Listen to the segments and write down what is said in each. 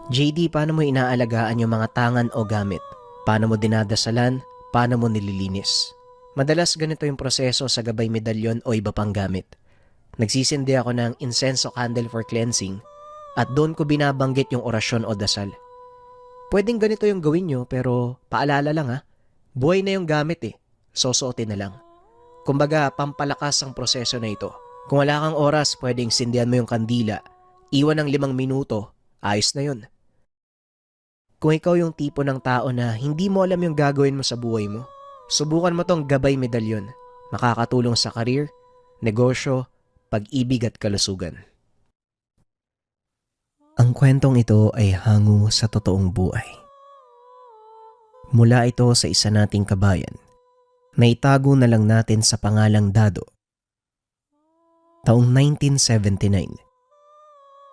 JD, paano mo inaalagaan yung mga tangan o gamit? Paano mo dinadasalan? Paano mo nililinis? Madalas ganito yung proseso sa gabay medalyon o iba pang gamit. Nagsisindi ako ng incense candle for cleansing at doon ko binabanggit yung orasyon o dasal. Pwedeng ganito yung gawin nyo pero paalala lang ha, buhay na yung gamit susuotin na lang. Kumbaga pampalakas ang proseso na ito. Kung wala kang oras, pwedeng sindihan mo yung kandila, iwan ng 5 minuto, ayos na yun. Kung ikaw yung tipo ng tao na hindi mo alam yung gagawin mo sa buhay mo, subukan mo tong gabay medalyon. Makakatulong sa karir, negosyo, pag-ibig at kalusugan. Ang kwentong ito ay hango sa totoong buhay. Mula ito sa isa nating kabayan na itago na lang natin sa pangalang Dado. Taong 1979,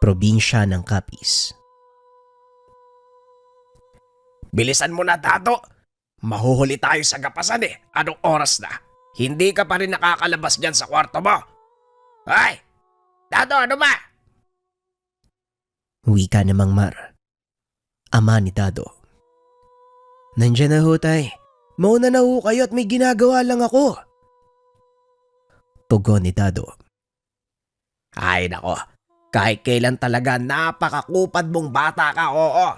probinsya ng Capiz. Bilisan mo na, Dado. Mahuhuli tayo sa gapasan eh. Anong oras na? Hindi ka pa rin nakakalabas dyan sa kwarto mo. Ay! Dado, ano ba? Wika ni Mang Mar, ama ni Dado. Nandiyan na ho tay. Mauna na ho kayo at may ginagawa lang ako. Tugon ni Dado. Ay nako, kahit kailan talaga napakakupad mong bata ka, oo.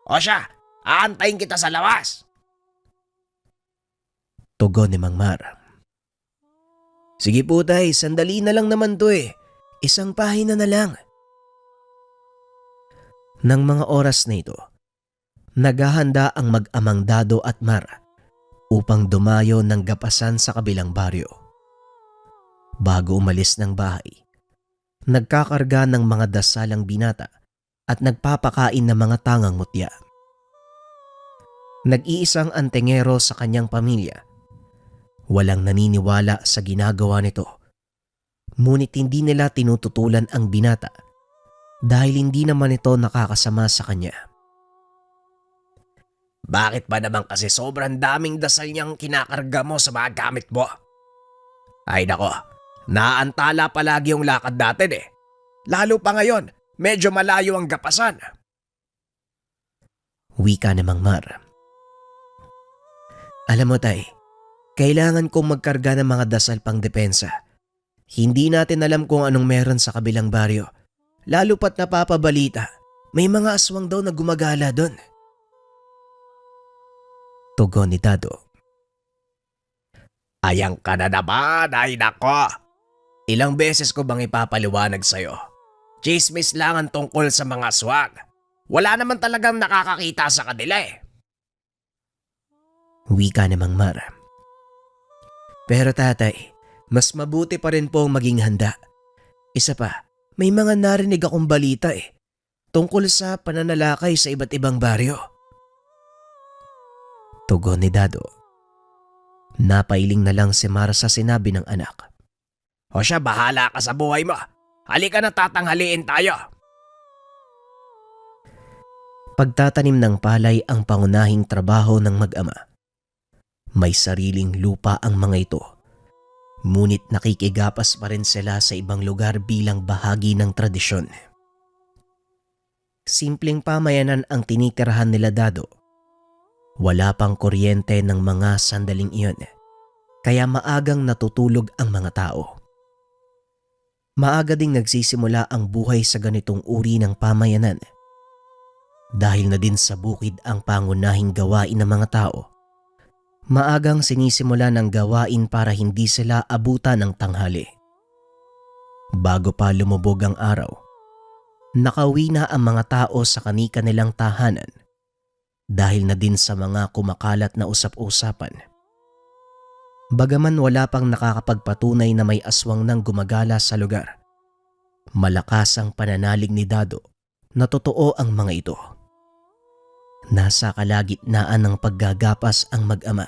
O siya, aantayin kita sa labas. Tugon ni Mang Mar. Sige po tay, sandali na lang naman to Isang pahina na lang. Nang mga oras na ito, naghahanda ang mag-amang Dado at Mar upang dumayo ng gapasan sa kabilang baryo. Bago umalis ng bahay, nagkakarga ng mga dasalang binata at nagpapakain ng mga tangang mutya. Nag-iisang antingero sa kanyang pamilya. Walang naniniwala sa ginagawa nito. Ngunit hindi nila tinututulan ang binata dahil hindi naman ito nakakasama sa kanya. Bakit ba naman kasi sobrang daming dasal niyang kinakarga mo sa mga gamit mo? Ay nako, naantala palagi yung lakad natin eh. Lalo pa ngayon, medyo malayo ang gapasan. Wika ni Mang Mar. Alam mo tay, kailangan kong magkarga ng mga dasal pang depensa. Hindi natin alam kung anong meron sa kabilang baryo. Lalo pat napapabalita, may mga aswang daw na gumagala doon. Tugon ni Dado. Ayang ka na naman, ay nako. Ilang beses ko bang ipapaliwanag sa'yo? Chismis lang ang tungkol sa mga aswang. Wala naman talagang nakakakita sa kanila eh. Wika ni Mang Mar. Pero tatay, mas mabuti pa rin po maging handa. Isa pa, may mga narinig akong balita tungkol sa pananalakay sa iba't ibang baryo. Tugon ni Dado. Napailing na lang si Mar sa sinabi ng anak. O siya, bahala ka sa buhay mo. Halika na, tatanghaliin tayo. Pagtatanim ng palay ang pangunahing trabaho ng mag-ama. May sariling lupa ang mga ito. Ngunit nakikigapas pa rin sila sa ibang lugar bilang bahagi ng tradisyon. Simpleng pamayanan ang tinitirahan nila Dado. Wala pang kuryente ng mga sandaling iyon, kaya maagang natutulog ang mga tao. Maaga ding nagsisimula ang buhay sa ganitong uri ng pamayanan. Dahil na din sa bukid ang pangunahing gawain ng mga tao, maagang sinisimula ng gawain para hindi sila abutan ng tanghali. Bago pa lumubog ang araw, nakauwi na ang mga tao sa kani-kanilang tahanan dahil na din sa mga kumakalat na usap-usapan. Bagaman wala pang nakakapagpatunay na may aswang nang gumagala sa lugar, malakas ang pananalig ni Dado na totoo ang mga ito. Nasa kalagitnaan ng paggagapas ang mag-ama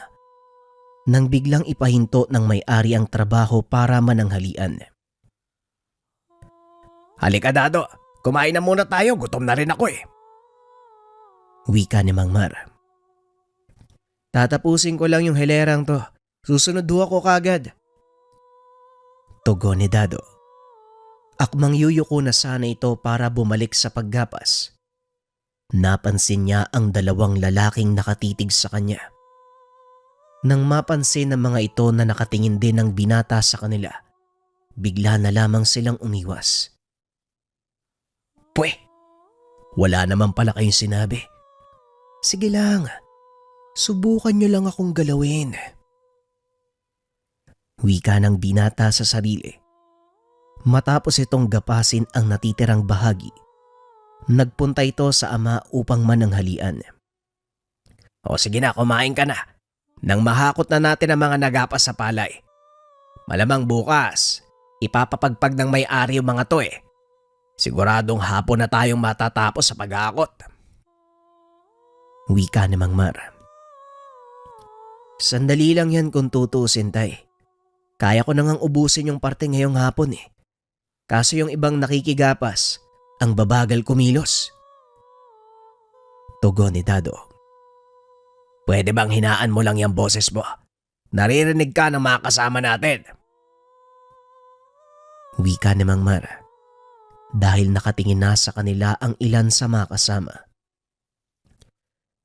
nang biglang ipahinto ng may-ari ang trabaho para mananghalian. Halika, Dado. Kumain na muna tayo. Gutom na rin ako eh. Wika ni Mang Mar. Tatapusin ko lang yung hilerang to. Susunod ho ako kagad. Tugon ni Dado. Akmang yuyuko na sana ito para bumalik sa paggapas Napansin niya ang dalawang lalaking nakatitig sa kanya. Nang mapansin ng mga ito na nakatingin din ng binata sa kanila, bigla na lamang silang umiwas. Pwe, Wala naman pala kayong sinabi. Sige lang, subukan niyo lang akong galawin. Wika ng binata sa sarili. Matapos itong gapasin ang natitirang bahagi, nagpunta ito sa ama upang mananghalian. o sige na, kumain ka na. Nang mahakot na natin ang mga nagapas sa palay. Malamang bukas, ipapapagpag ng may-ari yung mga to eh. Siguradong hapon na tayong matatapos sa paghakot. Wika ni Mang Mar. Sandali lang yan kung tutuusin, tay. Kaya ko nang ubusin yung parte ngayong hapon eh. Kaso yung ibang nakikigapas, ang babagal kumilos. Tugon ni Dado. Pwede bang hinaan mo lang yung boses mo? Naririnig ka ng mga kasama natin. Wika ni Mang Mar. Dahil nakatingin na sa kanila ang ilan sa mga kasama.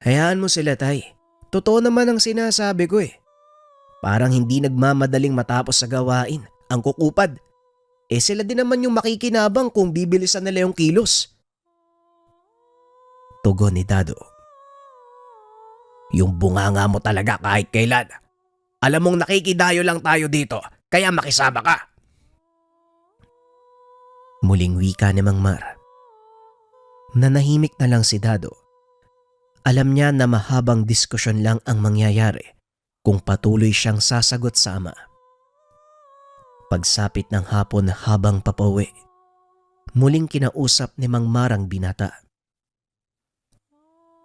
Hayaan mo sila, tay. Totoo naman ang sinasabi ko eh. Parang hindi nagmamadaling matapos sa gawain ang kukupad. Sila din naman yung makikinabang kung bibilisan nila yung kilos. Tugon ni Dado. Yung bunganga mo talaga kahit kailan. Alam mong nakikidayo lang tayo dito, kaya makisama ka. Muling wika ni Mang Mar. Nanahimik na lang si Dado. Alam niya na mahabang diskusyon lang ang mangyayari kung patuloy siyang sasagot sa ama. Pagsapit ng hapon habang papauwi, muling kinausap ni Mang Mar ang binata.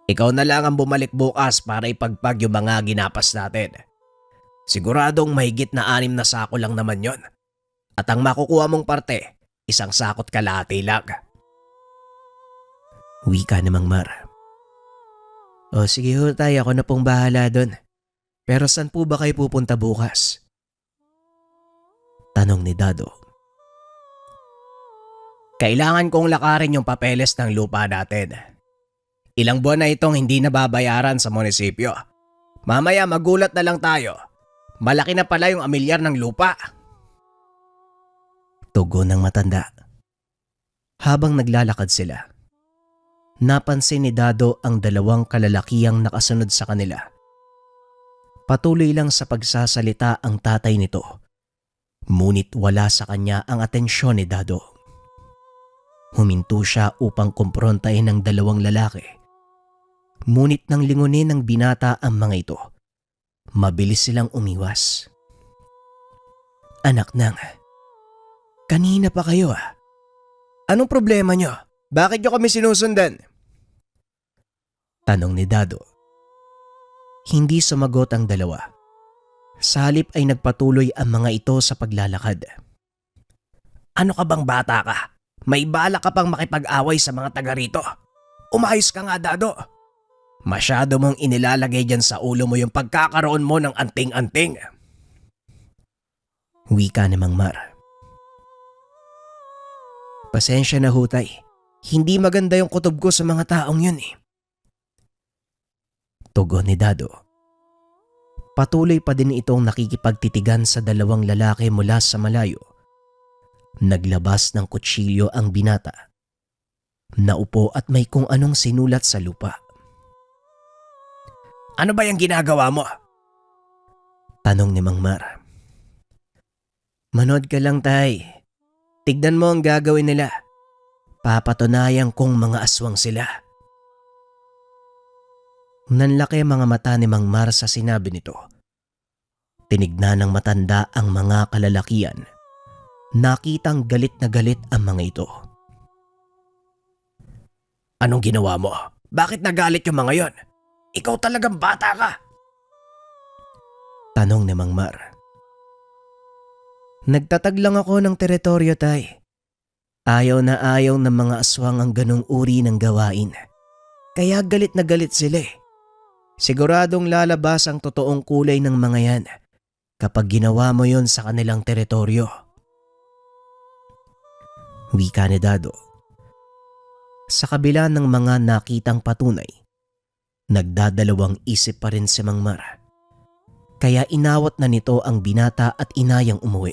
Ikaw na lang ang bumalik bukas para ipagpag yung mga ginapas natin. Siguradong mahigit na 6 na sako lang naman yon. At ang makukuha mong parte, 1 sakot kalahati lang. Wika ni Mang Mar. O sige ho tay, ako na pong bahala doon. Pero saan po ba kayo pupunta bukas? Tanong ni Dado. Kailangan kong lakarin yung papeles ng lupa natin. Ilang buwan na itong hindi nababayaran sa munisipyo. Mamaya magulat na lang tayo. Malaki na pala yung amilyar ng lupa. Tugon ng matanda. Habang naglalakad sila, napansin ni Dado ang dalawang kalalakiyang nakasunod sa kanila. Patuloy lang sa pagsasalita ang tatay nito. Ngunit wala sa kanya ang atensyon ni Dado. Huminto siya upang kumprontahin ng dalawang lalaki. Ngunit nang lingunin ng binata ang mga ito, mabilis silang umiwas. Anak nang, kanina pa kayo ah. Anong problema nyo? Bakit nyo kami sinusundan? Tanong ni Dado. Hindi sumagot ang dalawa. Sa halip ay nagpatuloy ang mga ito sa paglalakad. Ano ka bang bata ka? May bala ka pang makipag-away sa mga taga rito. Umayos ka nga, Dado. Masyado mong inilalagay dyan sa ulo mo yung pagkakaroon mo ng anting-anting. Wika ni Mang Mar. Pasensya na ho tay. Hindi maganda yung kutob ko sa mga taong yun eh. Tugon ni Dado. Patuloy pa din itong nakikipagtitigan sa dalawang lalaki mula sa malayo. Naglabas ng kutsilyo ang binata. Naupo at may kung anong sinulat sa lupa. Ano ba yung ginagawa mo? Tanong ni Mang Mar. Manood ka lang tay. Tignan mo ang gagawin nila. Papatunayan kong mga aswang sila. Nanlaki mga mata ni Mang Mar sa sinabi nito. Tinignan ng matanda ang mga kalalakian. Nakitang galit na galit ang mga ito. Anong ginawa mo? Bakit nagalit yung mga yon? Ikaw talagang bata ka. Tanong ni Mang Mar. Nagtatag lang ako ng teritoryo tay. Ayaw na ayaw ng mga aswang ang ganong uri ng gawain. Kaya galit na galit sila eh. Siguradong lalabas ang totoong kulay ng mga yan kapag ginawa mo yon sa kanilang teritoryo. Wika ni Dado. Sa kabila ng mga nakitang patunay, nagdadalawang isip pa rin si Mang Mar. Kaya inawat na nito ang binata at inayang umuwi.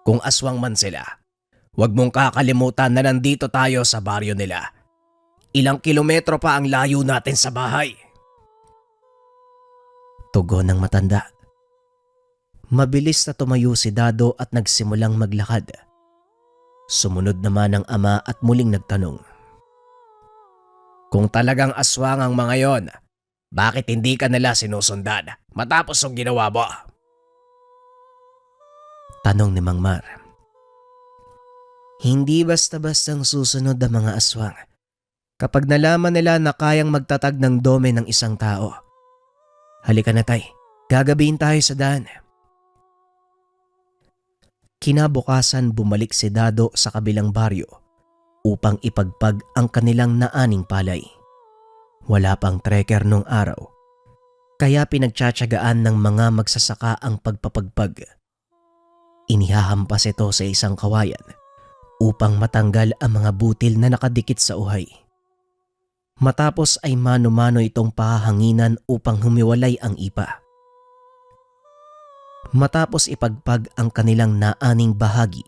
Kung aswang man sila, huwag mong kakalimutan na nandito tayo sa baryo nila. Ilang kilometro pa ang layo natin sa bahay. Tugon ng matanda. Mabilis na tumayo si Dado at nagsimulang maglakad. Sumunod naman ang ama at muling nagtanong. Kung talagang aswang ang mga yon, bakit hindi ka nila sinusundan matapos ang ginawa mo? Tanong ni Mang Mar. Hindi basta-bastang susunod ang mga aswang. Kapag nalaman nila na kayang magtatag ng dome ng isang tao. Halika na tay, gagabihin tayo sa daan. Kinabukasan bumalik si Dado sa kabilang baryo upang ipagpag ang kanilang naaning palay. Wala pang trekker nung araw, kaya pinagtsatsagaan ng mga magsasaka ang pagpapagpag. Inihahampas ito sa isang kawayan upang matanggal ang mga butil na nakadikit sa uhay. Matapos ay mano-mano itong pahahanginan upang humiwalay ang ipa. Matapos ipagpag ang kanilang naaning bahagi,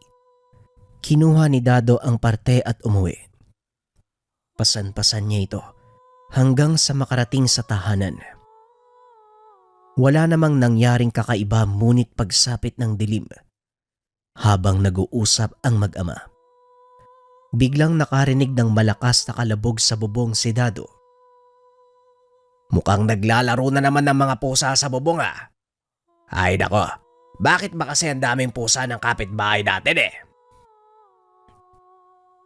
kinuha ni Dado ang parte at umuwi. Pasan-pasan niya ito hanggang sa makarating sa tahanan. Wala namang nangyaring kakaiba ngunit pagsapit ng dilim. Habang nag-uusap ang mag-ama, biglang nakarinig ng malakas na kalabog sa bubong si Dado. Mukhang naglalaro na naman ng mga pusa sa bubong ah. Ay nako, bakit ba kasi ang daming pusa ng kapitbahay natin eh?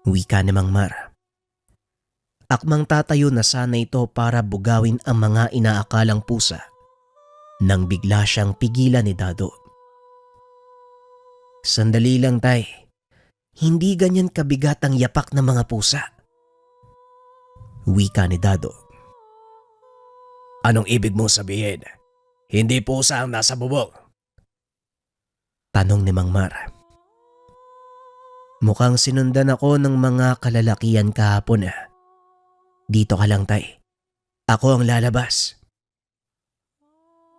Wika ni Mang Mar. Akmang tatayo na sana ito para bugawin ang mga inaakalang pusa nang bigla siyang pigilan ni Dado. Sandali lang tay, hindi ganyan kabigat ang yapak ng mga pusa. Wika ni Dado. Anong ibig mong sabihin? Hindi pusa ang nasa bubong. Tanong ni Mang Mar. Mukhang sinundan ako ng mga kalalakian kahapon ah. Dito ka lang tay. Ako ang lalabas.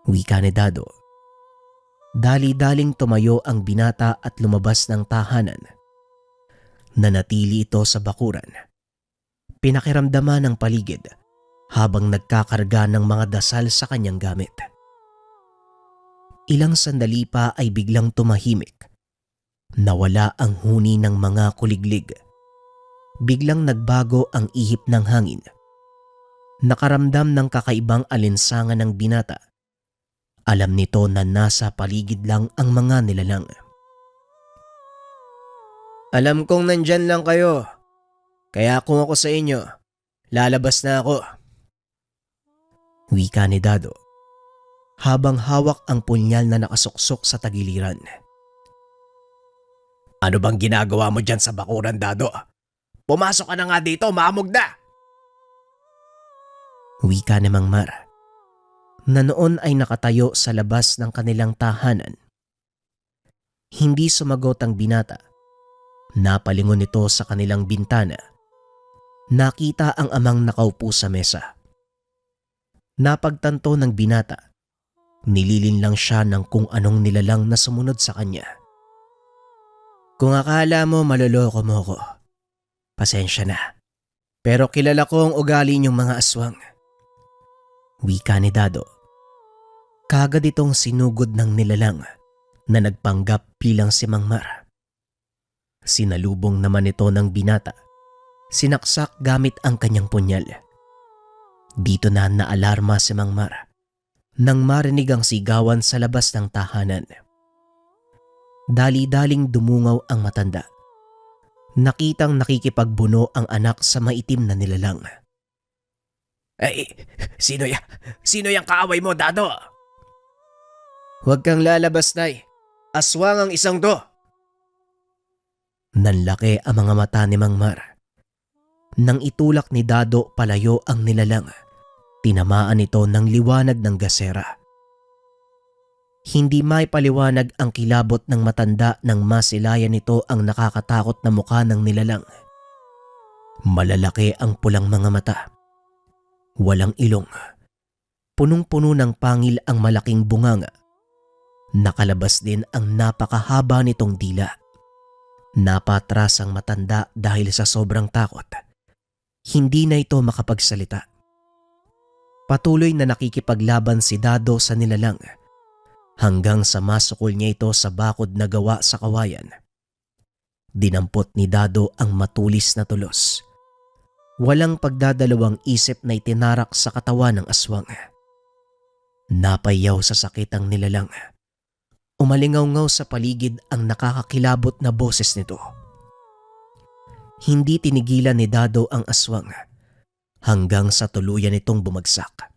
Wika ni Dado. Dali-daling tumayo ang binata at lumabas ng tahanan. Nanatili ito sa bakuran. Pinakiramdaman ng paligid habang nagkakarga ng mga dasal sa kanyang gamit. Ilang sandali pa ay biglang tumahimik. Nawala ang huni ng mga kuliglig. Biglang nagbago ang ihip ng hangin. Nakaramdam ng kakaibang alinsangan ng binata. Alam nito na nasa paligid lang ang mga nilalang. Alam kong nandyan lang kayo. Kaya kung ako sa inyo, lalabas na ako. Wika ni Dado habang hawak ang punyal na nakasuksok sa tagiliran. Ano bang ginagawa mo dyan sa bakuran, Dado? Pumasok ka na nga dito, maamog na! Wika ni Mang Mar, na noon ay nakatayo sa labas ng kanilang tahanan. Hindi sumagot ang binata. Napalingon ito sa kanilang bintana. Nakita ang amang nakaupo sa mesa. Napagtanto ng binata. Nililin lang siya ng kung anong nilalang na sumunod sa kanya. Kung akala mo maloloko mo ko, pasensya na. Pero kilala ko ang ugali niyong mga aswang. Wika ni Dado. Kagad itong sinugod ng nilalang na nagpanggap bilang si Mang Mar. Sinalubong naman ito ng binata. Sinaksak gamit ang kanyang punyal. Dito na naalarma si Mang Mar nang marinig ang sigawan sa labas ng tahanan. Dali-daling dumungaw ang matanda. Nakitang nakikipagbuno ang anak sa maitim na nilalang. Sino yung kaaway mo, Dado? Huwag kang lalabas, Nay. Aswang ang isang to. Nanlaki ang mga mata ni Mang Mar. Nang itulak ni Dado palayo ang nilalang, tinamaan ito ng liwanag ng gasera. Hindi may paliwanag ang kilabot ng matanda nang masilayan nito ang nakakatakot na mukha ng nilalang. Malalaki ang pulang mga mata. Walang ilong. Punong-puno ng pangil ang malaking bunganga. Nakalabas din ang napakahaba nitong dila. Napatras ang matanda dahil sa sobrang takot. Hindi na ito makapagsalita. Patuloy na nakikipaglaban si Dado sa nilalang hanggang sa masukol niya ito sa bakod na gawa sa kawayan. Dinampot ni Dado ang matulis na tulos. Walang pagdadalawang isip na itinarak sa katawan ng aswang. Napayaw sa sakit ang nilalang. Umalingaw-ngaw sa paligid ang nakakakilabot na boses nito. Hindi tinigilan ni Dado ang aswang hanggang sa tuluyan itong bumagsak.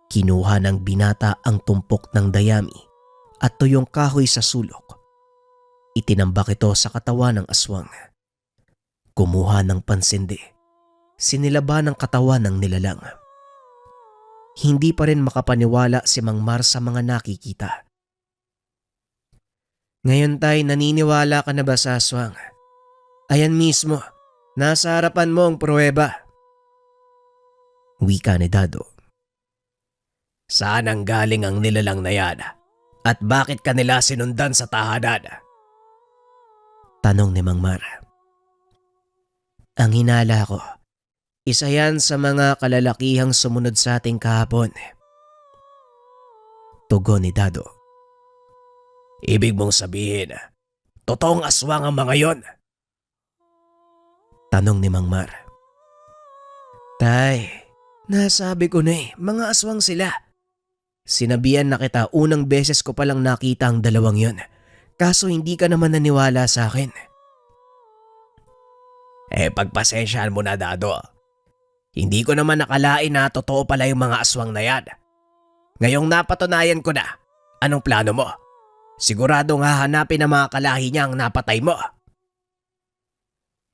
Kinuha ng binata ang tumpok ng dayami at tuyong kahoy sa sulok. Itinambak ito sa katawan ng aswang. Kumuha ng pansindi. Sinilaba ng katawan ng nilalang. Hindi pa rin makapaniwala si Mang Mar sa mga nakikita. Ngayon tay, naniniwala ka na ba sa aswang? Ayan mismo, nasa harapan mo ang pruweba. Wika ni Dado. Saan ang galing ang nilalang na yan? At bakit kanila sinundan sa tahanan? Tanong ni Mang Mar. Ang hinala ko, isa yan sa mga kalalakihang sumunod sa ating kahapon. Tugon ni Dado. Ibig mong sabihin, totoong aswang ang mga yon? Tanong ni Mang Mar. Tay, nasabi ko na mga aswang sila. Sinabihan na kita unang beses ko palang nakita ang dalawang yon. Kaso hindi ka naman naniwala sa akin. Pagpasensyahan mo na, Dado. Hindi ko naman nakalain na totoo pala yung mga aswang na yan. Ngayong napatunayan ko na, anong plano mo? Siguradong hahanapin ang mga kalahi niya ang napatay mo.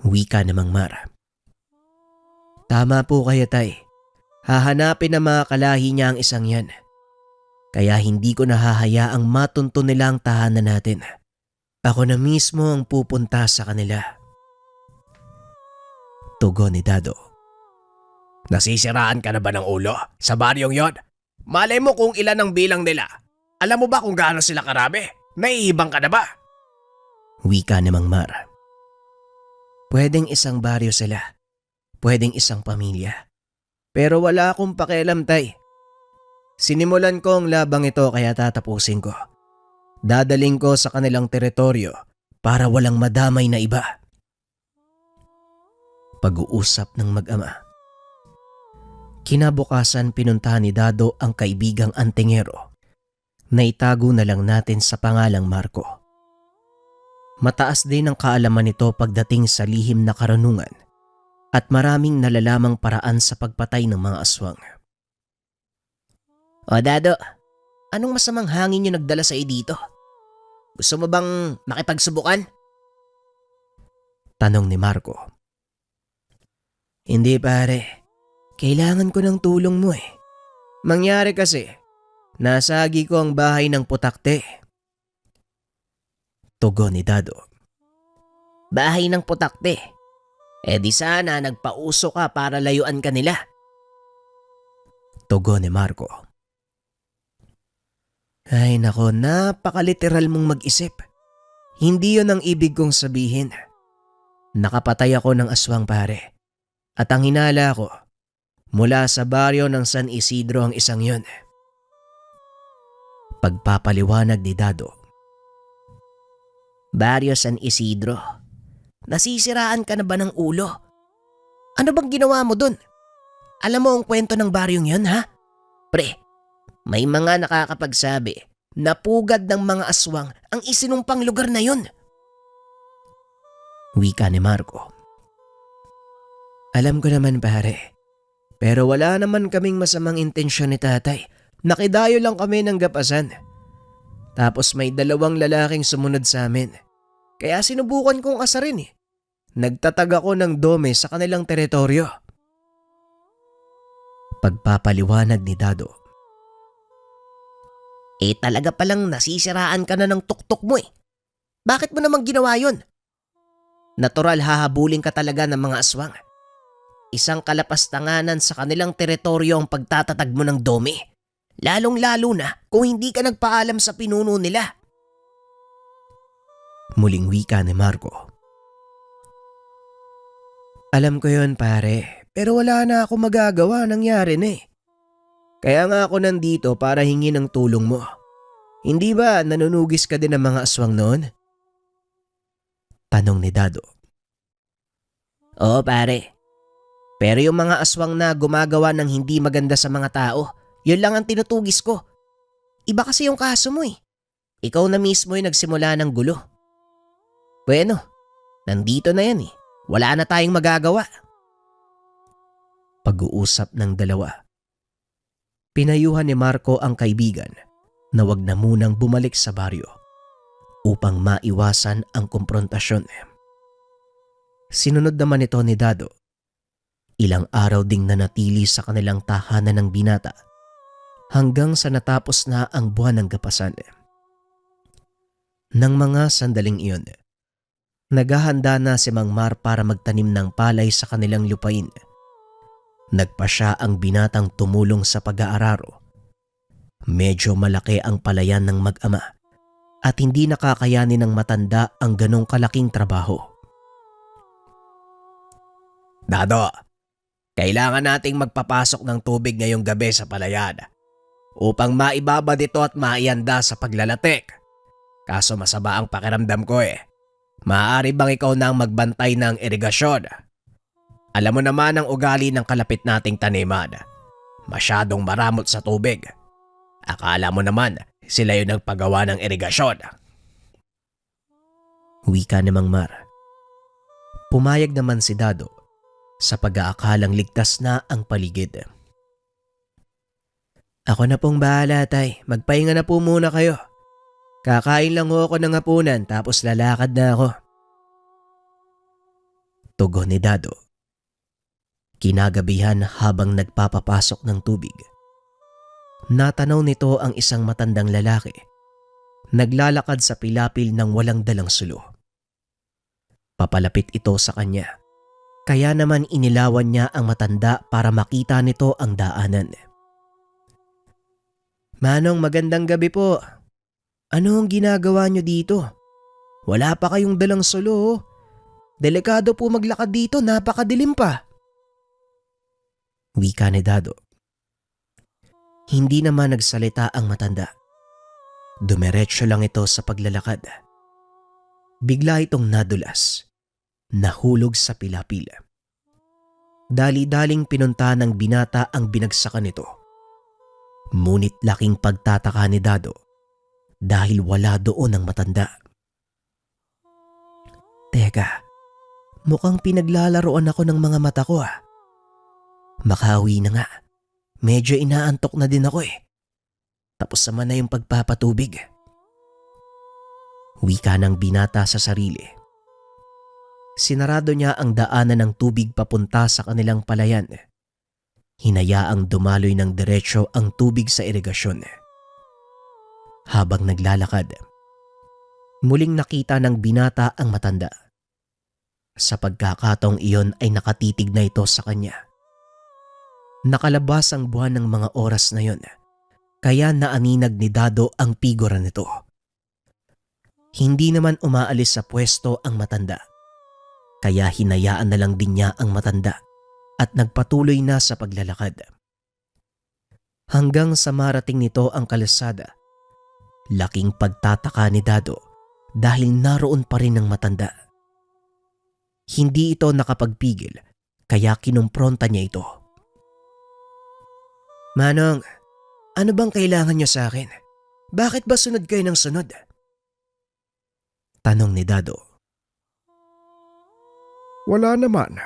Wika ni Mang Mar. Tama po kayo tay. Hahanapin ang mga kalahi niya ang isang yan. Kaya hindi ko nahahayaang matunto nila ang tahanan natin. Ako na mismo ang pupunta sa kanila. Tugon ni Dado. Nasisiraan ka na ba ng ulo sa baryong yon? Malay mo kung ilan ang bilang nila. Alam mo ba kung gaano sila karami? Naiibang ka na ba? Wika ni Mang Mar. Pwedeng isang baryo sila. Pwedeng isang pamilya. Pero wala akong pakialam tay. Sinimulan ko ang labang ito kaya tatapusin ko. Dadaling ko sa kanilang teritoryo para walang madamay na iba. Pag-uusap ng mag-ama. Kinabukasan pinuntahan ni Dado ang kaibigang antingero na itago na lang natin sa pangalang Marco. Mataas din ang kaalaman nito pagdating sa lihim na karunungan at maraming nalalamang paraan sa pagpatay ng mga aswang. O Dado, anong masamang hangin yung nagdala sa iyo dito? Gusto mo bang makipagsubukan? Tanong ni Marco. Hindi pare, kailangan ko ng tulong mo . Mangyari kasi, nasagi ko ang bahay ng putakte. Tugon ni Dado. Bahay ng putakte? Di sana nagpauso ka para layuan ka nila. Tugon ni Marco. Ay nako, napakaliteral mong mag-isip. Hindi yon ang ibig kong sabihin. Nakapatay ako ng aswang pare. At ang hinala ko, mula sa baryo ng San Isidro ang isang yon. Pagpapaliwanag ni Dado. Baryo San Isidro? Nasisiraan ka na ba ng ulo? Ano bang ginawa mo dun? Alam mo ang kwento ng baryong yon ha? Pre, may mga nakakapagsabi na pugad ng mga aswang ang isinumpang lugar na yon. Wika ni Marco. Alam ko naman pare, pero wala naman kaming masamang intensyon ni tatay. Nakidayo lang kami ng gapasan. Tapos may dalawang lalaking sumunod sa amin. Kaya sinubukan kong asarin . Nagtatag ako ng dome sa kanilang teritoryo. Pagpapaliwanag ni Dado. Talaga palang nasisiraan ka na ng tuktok mo . Bakit mo namang ginawa yon? Natural hahabulin ka talaga ng mga aswang. Isang kalapastanganan sa kanilang teritoryo ang pagtatatag mo ng dome. Lalong-lalo na kung hindi ka nagpaalam sa pinuno nila. Muling wika ni Marco. Alam ko yon pare, pero wala na ako magagawa, nangyari na eh. Kaya nga ako nandito para hingi ng tulong mo. Hindi ba nanunugis ka din ng mga aswang noon? Tanong ni Dado. Oo pare. Pero yung mga aswang na gumagawa ng hindi maganda sa mga tao, yun lang ang tinutugis ko. Iba kasi yung kaso mo eh. Ikaw na mismo yung nagsimula ng gulo. Bueno, nandito na yan eh. Wala na tayong magagawa. Pag-uusap ng dalawa. Pinayuhan ni Marco ang kaibigan na wag na munang bumalik sa baryo upang maiwasan ang komprontasyon. Sinunod naman ito ni Dado. Ilang araw ding nanatili sa kanilang tahanan ng binata hanggang sa natapos na ang buwan ng gapasan. Nang mga sandaling iyon, naghahanda na si Mang Mar para magtanim ng palay sa kanilang lupain. Nagpa siya ang binatang tumulong sa pag-aararo. Medyo malaki ang palayan ng mag-ama at hindi nakakayanin ng matanda ang ganong kalaking trabaho. Dado, kailangan nating magpapasok ng tubig ngayong gabi sa palayan upang maibabad ito at maianda sa paglalatik. Kaso masama ang pakiramdam ko eh. Maaari bang ikaw na ang magbantay ng irigasyon? Alam mo naman ang ugali ng kalapit nating taniman. Masyadong maramot sa tubig. Akala mo naman sila yung nagpagawa ng irigasyon. Wika ni Mang Mar. Pumayag naman si Dado sa pag-aakalang ligtas na ang paligid. Ako na pong bahala tay, magpahinga na po muna kayo. Kakain lang ho ako ng hapunan tapos lalakad na ako. Tugon ni Dado. Kinagabihan habang nagpapapasok ng tubig. Natanaw nito ang isang matandang lalaki. Naglalakad sa pilapil ng walang dalang sulo. Papalapit ito sa kanya. Kaya naman inilawan niya ang matanda para makita nito ang daanan. Manong, magandang gabi po. Ano ang ginagawa niyo dito? Wala pa kayong dalang sulo. Delikado po maglakad dito, napakadilim pa. Wika ni Dado. Hindi naman nagsalita ang matanda. Dumiretso lang ito sa paglalakad. Bigla itong nadulas. Nahulog sa pilapil. Dali-daling pinunta ng binata ang binagsakan nito. Ngunit laking pagtataka ni Dado dahil wala doon ang matanda. Teka, mukhang pinaglalaroan ako ng mga mata ko ah. Makauwi na nga. Medyo inaantok na din ako eh. Tapos naman na yung pagpapatubig. Wika ng binata sa sarili. Sinarado niya ang daanan ng tubig papunta sa kanilang palayan. Hinayaang dumaloy ng diretsyo ang tubig sa irigasyon. Habang naglalakad, muling nakita ng binata ang matanda. Sa pagkakataong iyon ay nakatitig na ito sa kanya. Nakalabas ang buwan ng mga oras na yon, kaya naaninag ni Dado ang pigura nito. Hindi naman umaalis sa pwesto ang matanda. Kaya hinayaan na lang din niya ang matanda at nagpatuloy na sa paglalakad. Hanggang sa marating nito ang kalsada, laking pagtataka ni Dado dahil naroon pa rin ang matanda. Hindi ito nakapagpigil kaya kinumpronta niya ito. Manong, ano bang kailangan niyo sa akin? Bakit ba sunod kayo ng sunod? Tanong ni Dado. Wala naman.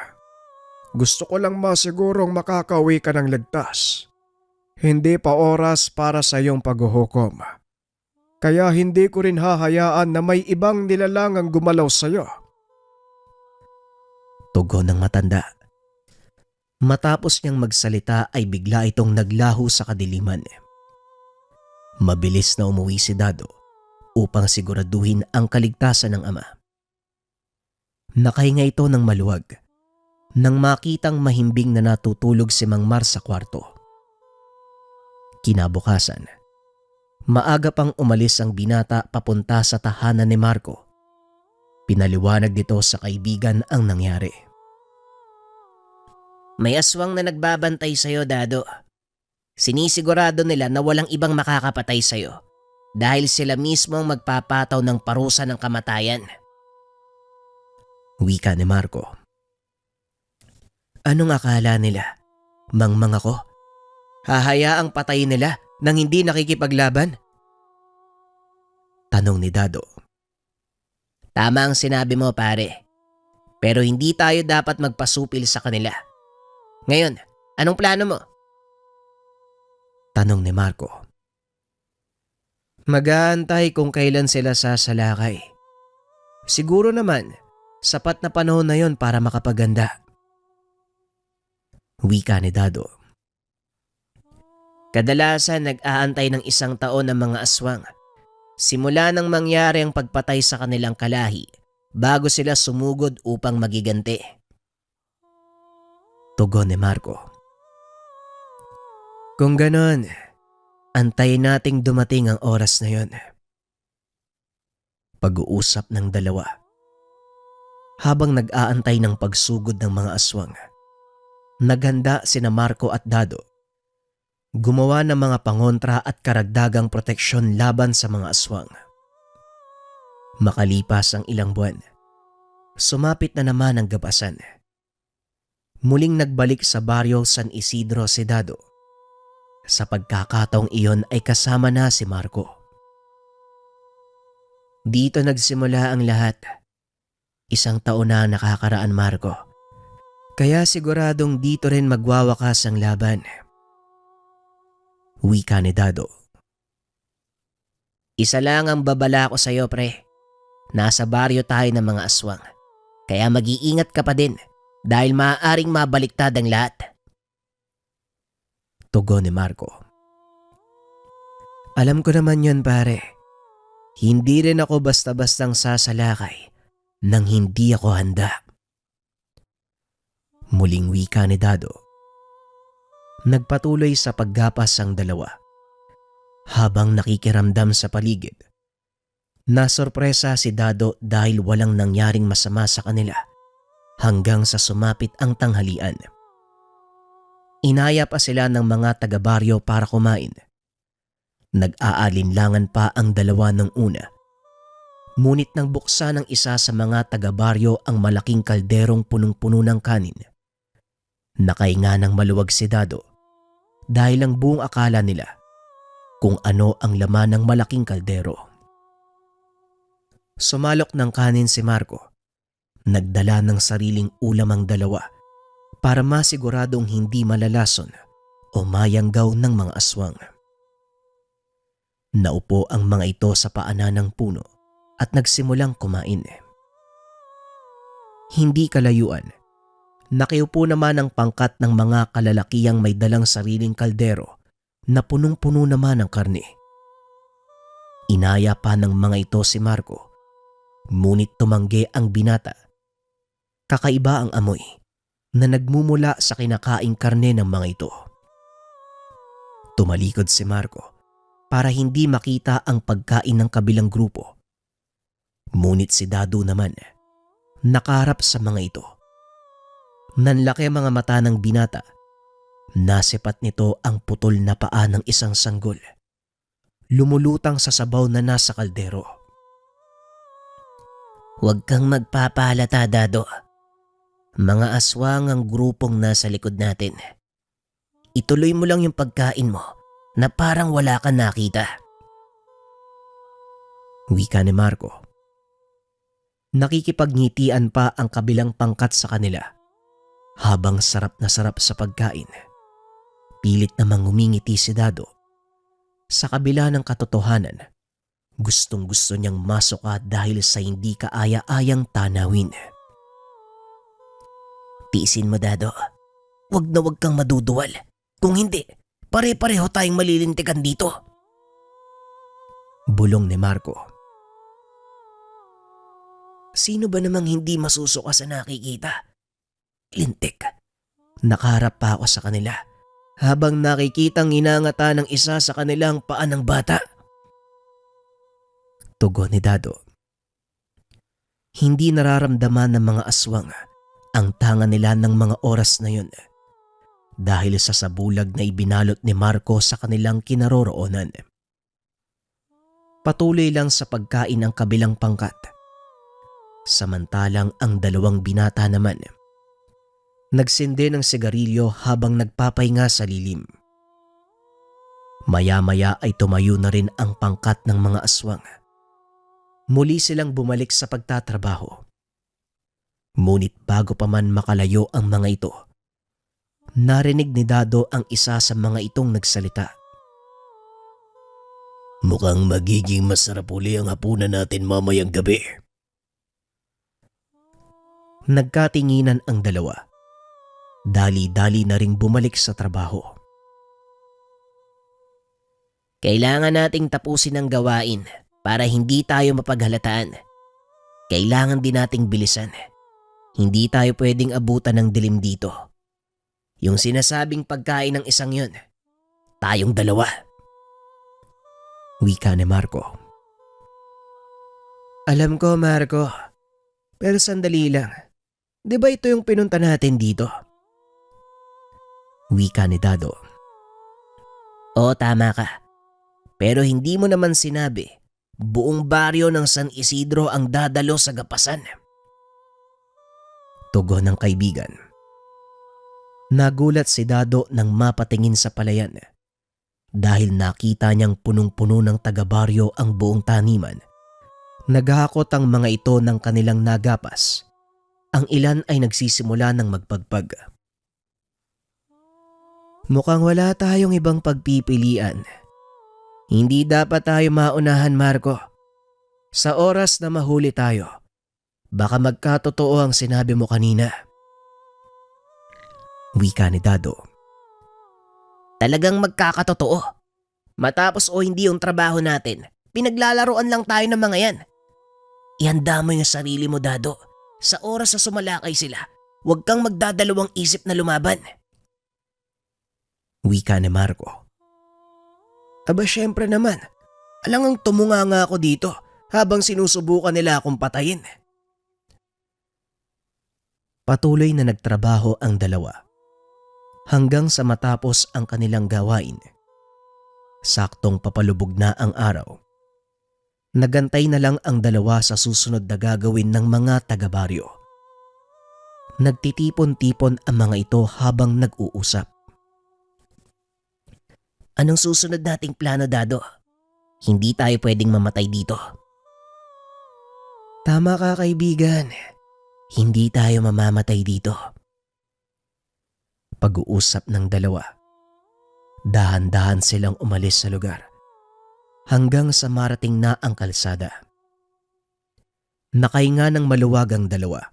Gusto ko lang masigurong makakauwi ka ng ligtas. Hindi pa oras para sa iyong paghuhukom. Kaya hindi ko rin hahayaan na may ibang nilalang ang gumalaw sa iyo. Tugon ng matanda. Matapos niyang magsalita ay bigla itong naglaho sa kadiliman. Mabilis na umuwi si Dado upang siguraduhin ang kaligtasan ng ama. Nakahinga ito ng maluwag nang makitang mahimbing na natutulog si Mang Mar sa kwarto. Kinabukasan, maaga pang umalis ang binata papunta sa tahanan ni Marco. Pinaliwanag nito sa kaibigan ang nangyari. May aswang na nagbabantay sa'yo, Dado. Sinisigurado nila na walang ibang makakapatay sa'yo dahil sila mismo ang magpapataw ng parusa ng kamatayan. Wika ni Marco. Anong akala nila? Mangmang ako? Hahayaang patayin nila nang hindi nakikipaglaban? Tanong ni Dado. Tama ang sinabi mo, pare. Pero hindi tayo dapat magpasupil sa kanila. Ngayon, anong plano mo? Tanong ni Marco. Mag-aantay kung kailan sila sasalakay. Siguro naman, sapat na panahon na yon para makapaganda. Wika ni Dado. Kadalasan nag-aantay ng 1 taon ang mga aswang. Simula nang mangyari ang pagpatay sa kanilang kalahi bago sila sumugod upang magiganti. Tugon ni Marco. Kung ganon, antayin nating dumating ang oras na yon. Pag-uusap ng dalawa. Habang nag-aantay ng pagsugod ng mga aswang, naghanda sina Marco at Dado. Gumawa ng mga pangontra at karagdagang proteksyon laban sa mga aswang. Makalipas ang ilang buwan, sumapit na naman ang gabasan. Muling nagbalik sa baryo San Isidro si Dado. Sa pagkakataong iyon ay kasama na si Marco. Dito nagsimula ang lahat. 1 taon na nakakaraan, Marco. Kaya siguradong dito rin magwawakas ang laban. Wika ni Dado. Isa lang ang babala ko sa'yo, pre. Nasa baryo tayo ng mga aswang. Kaya mag-iingat ka pa din dahil maaaring mabaliktad ang lahat. Tugon ni Marco. Alam ko naman yun, pare. Hindi rin ako basta-bastang sasalakay nang hindi ako handa. Muling wika ni Dado. Nagpatuloy sa paggapas ang dalawa. Habang nakikiramdam sa paligid, nasorpresa si Dado dahil walang nangyaring masama sa kanila hanggang sa sumapit ang tanghalian. Inaya pa sila ng mga taga-baryo para kumain. Nag-aalinlangan pa ang dalawa ng una. Ngunit nang buksan ng isa sa mga taga-baryo ang malaking kalderong punong-puno ng kanin, nakahinga ng maluwag si Dado dahil ang buong akala nila kung ano ang laman ng malaking kaldero. Sumalok ng kanin si Marco. Nagdala ng sariling ulam ang dalawa para masiguradong hindi malalason o mayanggaw ng mga aswang. Naupo ang mga ito sa paanan ng puno at nagsimulang kumain. Hindi kalayuan, nakiupo naman ang pangkat ng mga kalalakiyang may dalang sariling kaldero na punong-puno naman ng karne. Inaya pa ng mga ito si Marco, ngunit tumanggi ang binata. Kakaiba ang amoy na nagmumula sa kinakaing karne ng mga ito. Tumalikod si Marco para hindi makita ang pagkain ng kabilang grupo. Ngunit si Dado naman, nakaharap sa mga ito. Nanlaki ang mga mata ng binata. Nasipat nito ang putol na paa ng isang sanggol. Lumulutang sa sabaw na nasa kaldero. Huwag kang magpapalata, Dado. Mga aswang ang grupong nasa likod natin. Ituloy mo lang yung pagkain mo na parang wala kang nakita. Wika ni Marco. Nakikipagnitian pa ang kabilang pangkat sa kanila habang sarap na sarap sa pagkain. Pilit namang ngumingiti si Dado. Sa kabila ng katotohanan, gustong-gusto niyang masuka dahil sa hindi kaaya-ayang tanawin. Tiisin mo, Dado. Huwag na huwag kang maduduwal. Kung hindi, pare-pareho tayong malilintikan dito. Bulong ni Marco. Sino ba namang hindi masusuka sa nakikita? Lintik. Nakaharap pa ako sa kanila habang nakikitang inangata ng isa sa kanilang paa ng bata. Tugon ni Dado. Hindi nararamdaman ng mga aswang ang tanga nila ng mga oras na yun dahil sa sabulag na ibinalot ni Marco sa kanilang kinaroroonan. Patuloy lang sa pagkain ang kabilang pangkat. Samantalang ang dalawang binata naman nagsindi ng sigarilyo habang nagpapahinga sa lilim. Maya-maya ay tumayo na rin ang pangkat ng mga aswang. Muli silang bumalik sa pagtatrabaho. Ngunit bago pa man makalayo ang mga ito, narinig ni Dado ang isa sa mga itong nagsalita. Mukhang magiging masarap uli ang hapunan natin mamayang gabi. Nagkatinginan ang dalawa. Dali-dali na ring bumalik sa trabaho. Kailangan nating tapusin ang gawain para hindi tayo mapaghalataan. Kailangan din nating bilisan. Hindi tayo pwedeng abutan ng dilim dito. Yung sinasabing pagkain ng isang yun, tayong dalawa. Wika ni Marco. Alam ko, Marco. Pero sandali lang. Di ba ito yung pinunta natin dito? Wika ni Dado. Oo, tama ka. Pero hindi mo naman sinabi buong baryo ng San Isidro ang dadalo sa gapasan. Tugon ng kaibigan. Nagulat si Dado nang mapatingin sa palayan dahil nakita niyang punong-puno ng taga-baryo ang buong taniman. Naghahakot ang mga ito ng kanilang nagapas. Ang ilan ay nagsisimula ng magpagpag. Mukhang wala tayong ibang pagpipilian. Hindi dapat tayo maunahan, Marco. Sa oras na mahuli tayo, baka magkatotoo ang sinabi mo kanina. Wika ni Dado. Talagang magkakatotoo. Matapos o hindi yung trabaho natin, pinaglalaroan lang tayo ng mga yan. Ihanda mo yung sarili mo, Dado. Sa oras na sumalakay sila, huwag kang magdadalawang isip na lumaban. Wika ni Marco. Aba syempre naman, alangang tumunga nga ako dito habang sinusubukan nila akong patayin. Patuloy na nagtrabaho ang dalawa hanggang sa matapos ang kanilang gawain. Saktong papalubog na ang araw. Nagantay na lang ang dalawa sa susunod na gagawin ng mga taga-baryo. Nagtitipon-tipon ang mga ito habang nag-uusap. Anong susunod nating plano, Dado? Hindi tayo pwedeng mamatay dito. Tama ka, kaibigan. Hindi tayo mamamatay dito. Pag-uusap ng dalawa. Dahan-dahan silang umalis sa lugar hanggang sa marating na ang kalsada. Nakahinga ng maluwag ang dalawa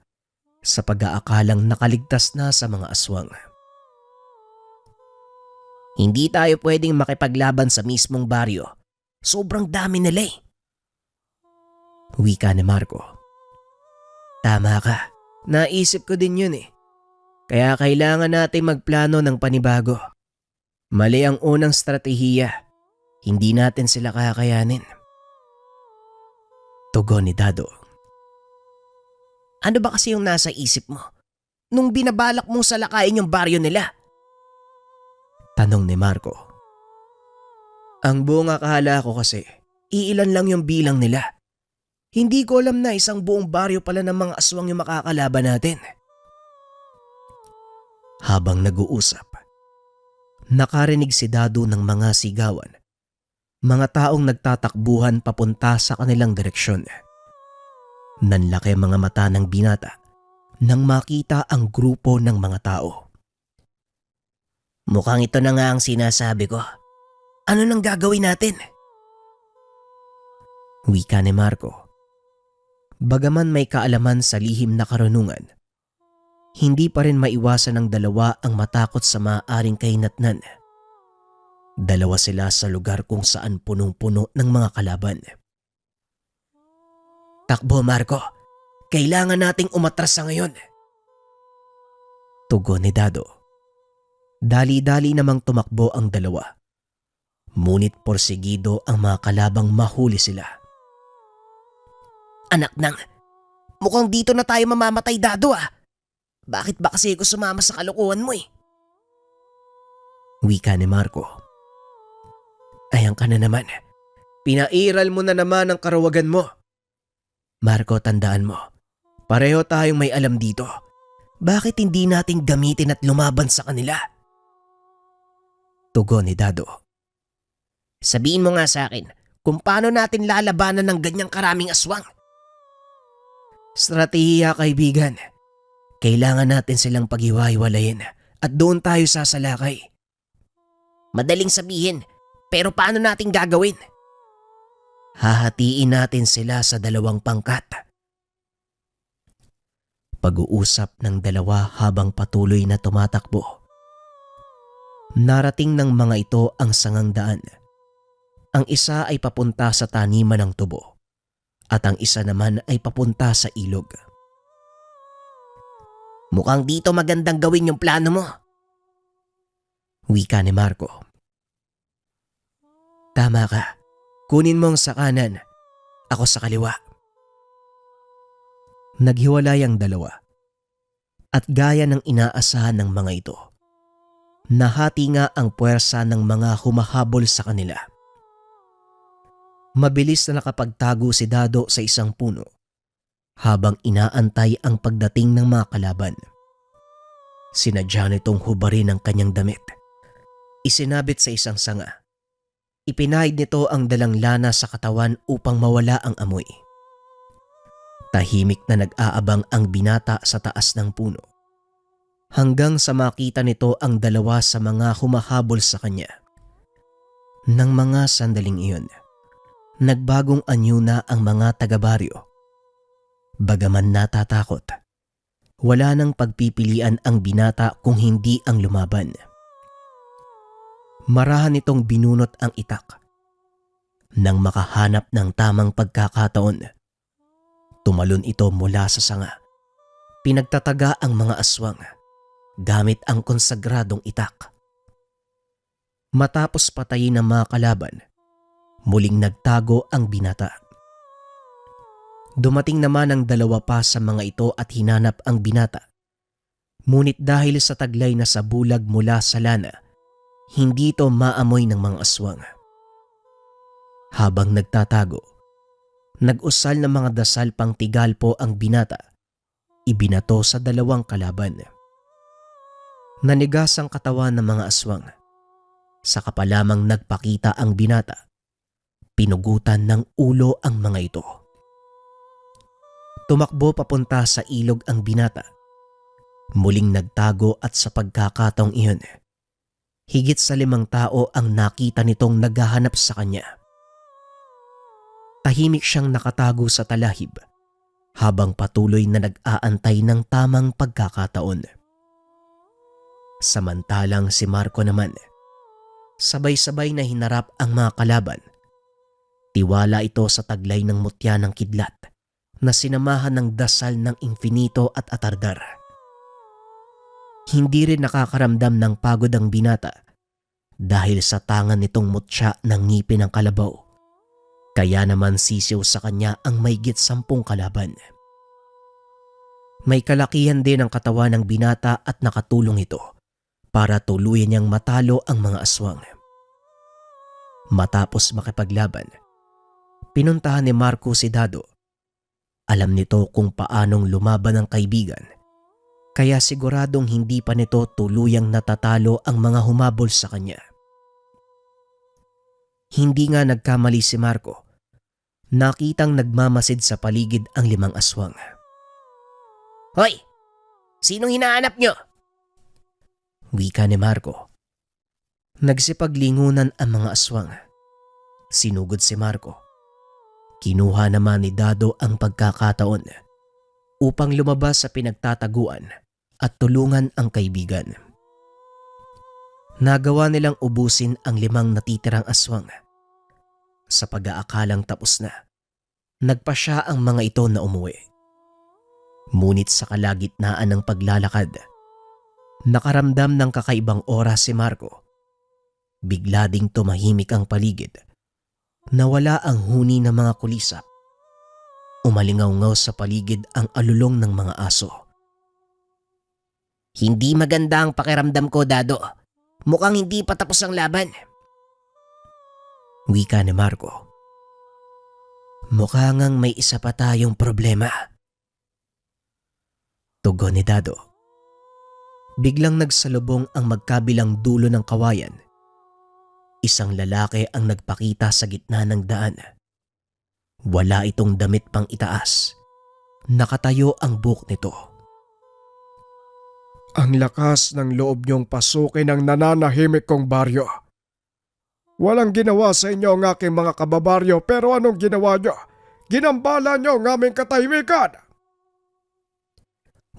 sa pag-aakalang nakaligtas na sa mga aswang. Hindi tayo pwedeng makipaglaban sa mismong baryo. Sobrang dami nila eh. Wika ni Marco. Tama ka. Naisip ko din yun eh. Kaya kailangan natin magplano ng panibago. Mali ang unang stratehiya. Hindi natin sila kakayanin. Tugon ni Dado. Ano ba kasi yung nasa isip mo? Nung binabalak mong salakayin yung baryo nila? Tanong ni Marco. Ang buong akala ko kasi, iilan lang yung bilang nila. Hindi ko alam na isang buong baryo pala ng mga aswang yung makakalaban natin. Habang nag-uusap, nakarinig si Dado ng mga sigawan. Mga taong nagtatakbuhan papunta sa kanilang direksyon. Nanlaki mga mata ng binata nang makita ang grupo ng mga tao. Mukhang ito na nga ang sinasabi ko. Ano nang gagawin natin? Wika ni Marco. Bagaman may kaalaman sa lihim na karunungan, hindi pa rin maiwasan ng dalawa ang matakot sa maaaring kahinatnan. Dalawa sila sa lugar kung saan punong-puno ng mga kalaban. Takbo, Marco. Kailangan nating umatras sa ngayon. Tugon ni Dado. Dali-dali namang tumakbo ang dalawa. Ngunit porsigido ang mga kalabang mahuli sila. Anak nang, mukhang dito na tayo mamamatay, Dado ah. Bakit ba kasi ako sumama sa kalokohan mo eh? Wika ni Marco. Ayan ka na naman. Pinairal mo na naman ang karawagan mo. Marco, tandaan mo. Pareho tayong may alam dito. Bakit hindi natin gamitin at lumaban sa kanila? Tugon ni Dado. Sabihin mo nga sa akin kung paano natin lalabanan ng ganyang karaming aswang. Strategiya, kaibigan. Kailangan natin silang paghiwa-hiwalayin at doon tayo sasalakay. Madaling sabihin, pero paano natin gagawin? Hahatiin natin sila sa 2 pangkat. Pag-uusap ng dalawa habang patuloy na tumatakbo. Narating ng mga ito ang sangang daan. Ang isa ay papunta sa taniman ng tubo at ang isa naman ay papunta sa ilog. Mukhang dito magandang gawin yung plano mo. Wika ni Marco. Tama ka. Kunin mo ang sa kanan. Ako sa kaliwa. Naghiwalay ang dalawa. At gaya ng inaasahan ng mga ito, nahati nga ang puwersa ng mga humahabol sa kanila. Mabilis na nakapagtago si Dado sa isang puno habang inaantay ang pagdating ng mga kalaban. Sinadya nitong hubarin ang kanyang damit. Isinabit sa isang sanga. Ipinahid nito ang dalang lana sa katawan upang mawala ang amoy. Tahimik na nag-aabang ang binata sa taas ng puno. Hanggang sa makita nito ang dalawa sa mga humahabol sa kanya. Nang mga sandaling iyon, nagbagong anyo na ang mga taga-baryo. Bagaman natatakot, wala nang pagpipilian ang binata kung hindi ang lumaban. Marahan nitong binunot ang itak. Nang makahanap ng tamang pagkakataon, tumalon ito mula sa sanga. Pinagtataga ang mga aswang gamit ang konsagradong itak. Matapos patayin ng mga kalaban, muling nagtago ang binata. Dumating naman ang 2 pa sa mga ito at hinanap ang binata. Ngunit dahil sa taglay na sa bulag mula sa lana, hindi ito maamoy ng mga aswang. Habang nagtatago, nag-usal ng mga dasal pang tigalpo ang binata. Ibinato sa 2 kalaban. Nanigas ang katawan ng mga aswang. Saka pa lamang nagpakita ang binata. Pinugutan ng ulo ang mga ito. Tumakbo papunta sa ilog ang binata. Muling nagtago at sa pagkakataong iyon, higit sa 5 tao ang nakita nitong naghahanap sa kanya. Tahimik siyang nakatago sa talahib habang patuloy na nag-aantay ng tamang pagkakataon. Samantalang si Marco naman, sabay-sabay na hinarap ang mga kalaban. Tiwala ito sa taglay ng mutya ng kidlat na sinamahan ng dasal ng infinito at atardar. Hindi rin nakakaramdam ng pagod ang binata dahil sa tangan nitong mutya ng ngipin ng kalabaw. Kaya naman sisiw sa kanya ang mahigit 10 kalaban. May kalakihan din ang katawan ng binata at nakatulong ito para tuluyan niyang matalo ang mga aswang. Matapos makipaglaban, pinuntahan ni Marco si Dado. Alam nito kung paanong lumaban ang kaibigan, kaya siguradong hindi pa nito tuluyang natatalo ang mga humabol sa kanya. Hindi nga nagkamali si Marco. Nakitang nagmamasid sa paligid ang 5 aswang. Hoy! Sinong hinahanap nyo? Wika ni Marco. Nagsipaglingunan ang mga aswang. Sinugod si Marco. Kinuha naman ni Dado ang pagkakataon upang lumabas sa pinagtataguan at tulungan ang kaibigan. Nagawa nilang ubusin ang 5 natitirang aswang. Sa pag-aakalang tapos na, nagpa siya ang mga ito na umuwi. Ngunit sa kalagitnaan ng paglalakad, nakaramdam ng kakaibang oras si Marco. Bigla ding tumahimik ang paligid. Nawala ang huni ng mga kulisap. Umalingaw-ngaw sa paligid ang alulong ng mga aso. Hindi maganda ang pakiramdam ko, Dado. Mukhang hindi pa tapos ang laban. Wika ni Marco. Mukha ngang may isa pa tayong problema. Tugon ni Dado. Biglang nagsalubong ang magkabilang dulo ng kawayan. Isang lalaki ang nagpakita sa gitna ng daan. Wala itong damit pang itaas. Nakatayo ang buhok nito. Ang lakas ng loob niyong pasukin ang nananahimik kong baryo. Walang ginawa sa inyo ang aking mga kababaryo pero anong ginawa niyo? Ginambala niyo ang aming katahimikan!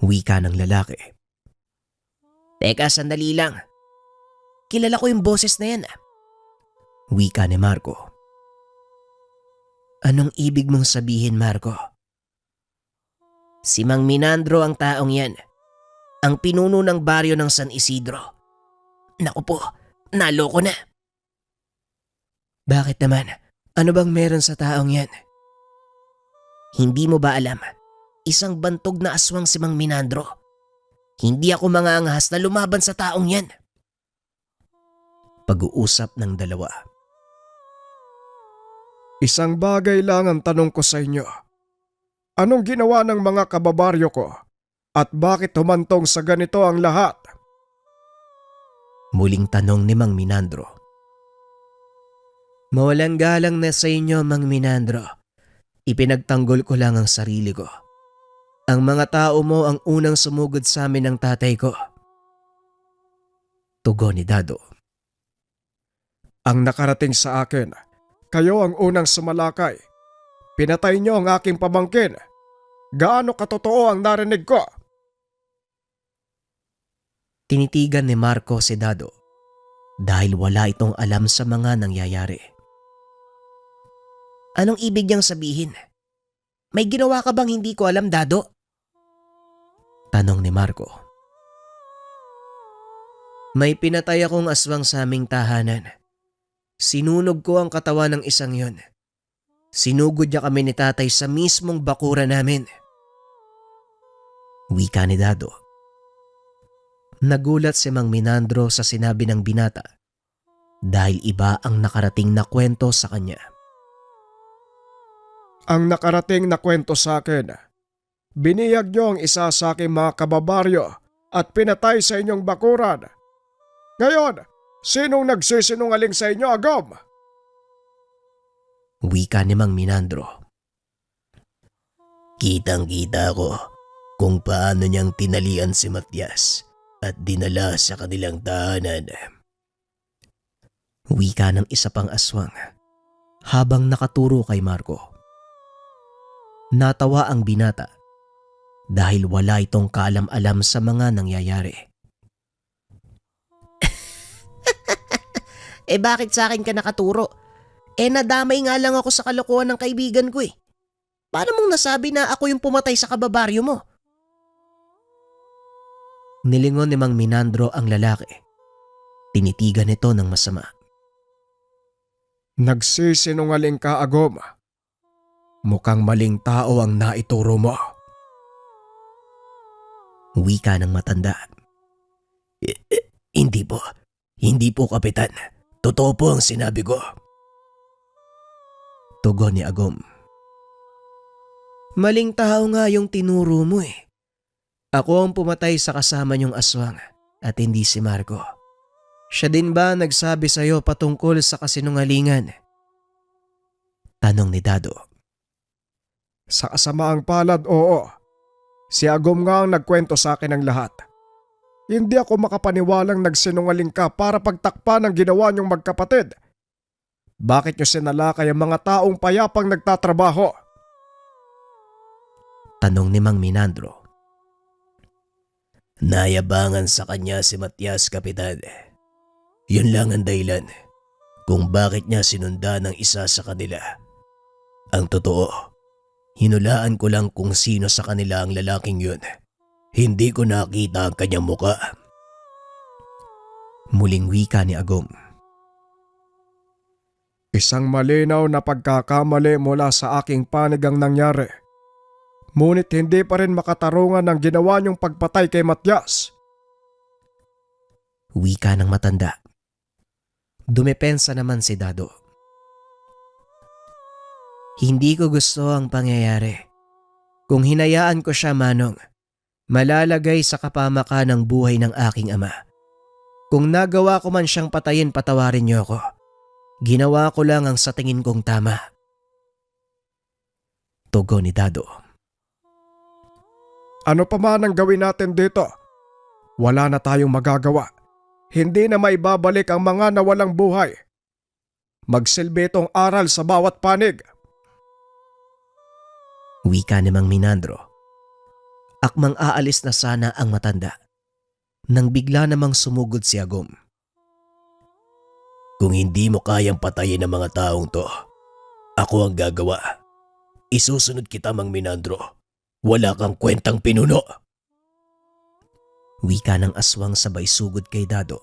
Wika ng lalaki. Teka, sandali lang. Kilala ko yung boses na yan. Wika ni Marco. Anong ibig mong sabihin, Marco? Si Mang Minandro ang taong yan. Ang pinuno ng baryo ng San Isidro. Naku po, naloko na. Bakit naman? Ano bang meron sa taong yan? Hindi mo ba alam? Isang bantog na aswang si Mang Minandro. Hindi ako mangaangahas na lumaban sa taong yan. Pag-uusap ng dalawa. Isang bagay lang ang tanong ko sa inyo. Anong ginawa ng mga kababaryo ko? At bakit humantong sa ganito ang lahat? Muling tanong ni Mang Minandro. Mawalang galang na sa inyo, Mang Minandro. Ipinagtanggol ko lang ang sarili ko. Ang mga tao mo ang unang sumugod sa amin ng tatay ko. Tugon ni Dado. Ang nakarating sa akin, kayo ang unang sumalakay. Pinatay niyo ang aking pamangkin. Gaano katotoo ang narinig ko? Tinitigan ni Marco si Dado dahil wala itong alam sa mga nangyayari. Anong ibig niyang sabihin? May ginawa ka bang hindi ko alam, Dado? Tanong ni Marco. May pinatay akong aswang sa aming tahanan. Sinunog ko ang katawan ng isang yon. Sinugod niya kami ni tatay sa mismong bakura namin. Wika ni Dado. Nagulat si Mang Minandro sa sinabi ng binata dahil iba ang nakarating na kwento sa kanya. Ang nakarating na kwento sa akin, biniyag niyo ang isa sa aking mga kababaryo at pinatay sa inyong bakuran. Ngayon, sinong nagsisinungaling sa inyo, Agom? Wika ni Mang Minandro. Kitang-kita ko kung paano niyang tinalian si Matias at dinala sa kanilang tahanan. Wika ng isa pang aswang habang nakaturo kay Marco. Natawa ang binata dahil wala itong kaalam-alam sa mga nangyayari. Bakit sa akin ka nakaturo? Nadamay nga lang ako sa kalokohan ng kaibigan ko eh. Paano mong nasabi na ako yung pumatay sa kababaryo mo? Nilingon ni Mang Minandro ang lalaki. Tinitigan nito ng masama. Nagsisinungaling ka, Agom. Mukhang maling tao ang naituro mo. Wika ng matanda. Hindi po. Hindi po, Kapitan. Totoo po ang sinabi ko. Tugon ni Agom. Maling tao nga yung tinuro mo eh. Ako ang pumatay sa kasama niyong aswang at hindi si Marco. Siya din ba nagsabi sa'yo patungkol sa kasinungalingan? Tanong ni Dado. Sa kasamaang palad, oo. Si Agom nga ang nagkwento sa akin ng lahat. Hindi ako makapaniwalang nagsinungaling ka para pagtakpan ang ginawa niyong magkapatid. Bakit niyo sinalakay ang mga taong payapang nagtatrabaho? Tanong ni Mang Minandro. Nayabangan sa kanya si Matias, Kapitan. Yun lang ang dahilan kung bakit niya sinundan ng isa sa kanila. Ang totoo, Hinulaan ko lang kung sino sa kanila ang lalaking yun. Hindi ko nakita ang kanyang muka. Muling wika ni Agum. Isang malinaw na pagkakamali mula sa aking panig ang nangyari. Ngunit hindi pa rin makatarungan ang ginawa niyong pagpatay kay Matyas. Wika ng matanda. Dumepensa naman si Dado. Hindi ko gusto ang pangyayari. Kung hinayaan ko siya, Manong, malalagay sa kapamakan ng buhay ng aking ama. Kung nagawa ko man siyang patayin, patawarin niyo ako. Ginawa ko lang ang sa tingin kong tama. Tugon ni Dado. Ano pa man ang gawin natin dito? Wala na tayong magagawa. Hindi na maibabalik ang mga nawalang buhay. Magsilbi itong aral sa bawat panig. Wika ni Mang Minandro. Akmang aalis na sana ang matanda. Nang bigla namang sumugod si Agum. Kung hindi mo kayang patayin ang mga taong to, ako ang gagawa. Isusunod kita, Mang Minandro. Wala kang kwentang pinuno. Wika ng aswang sabay sugod kay Dado.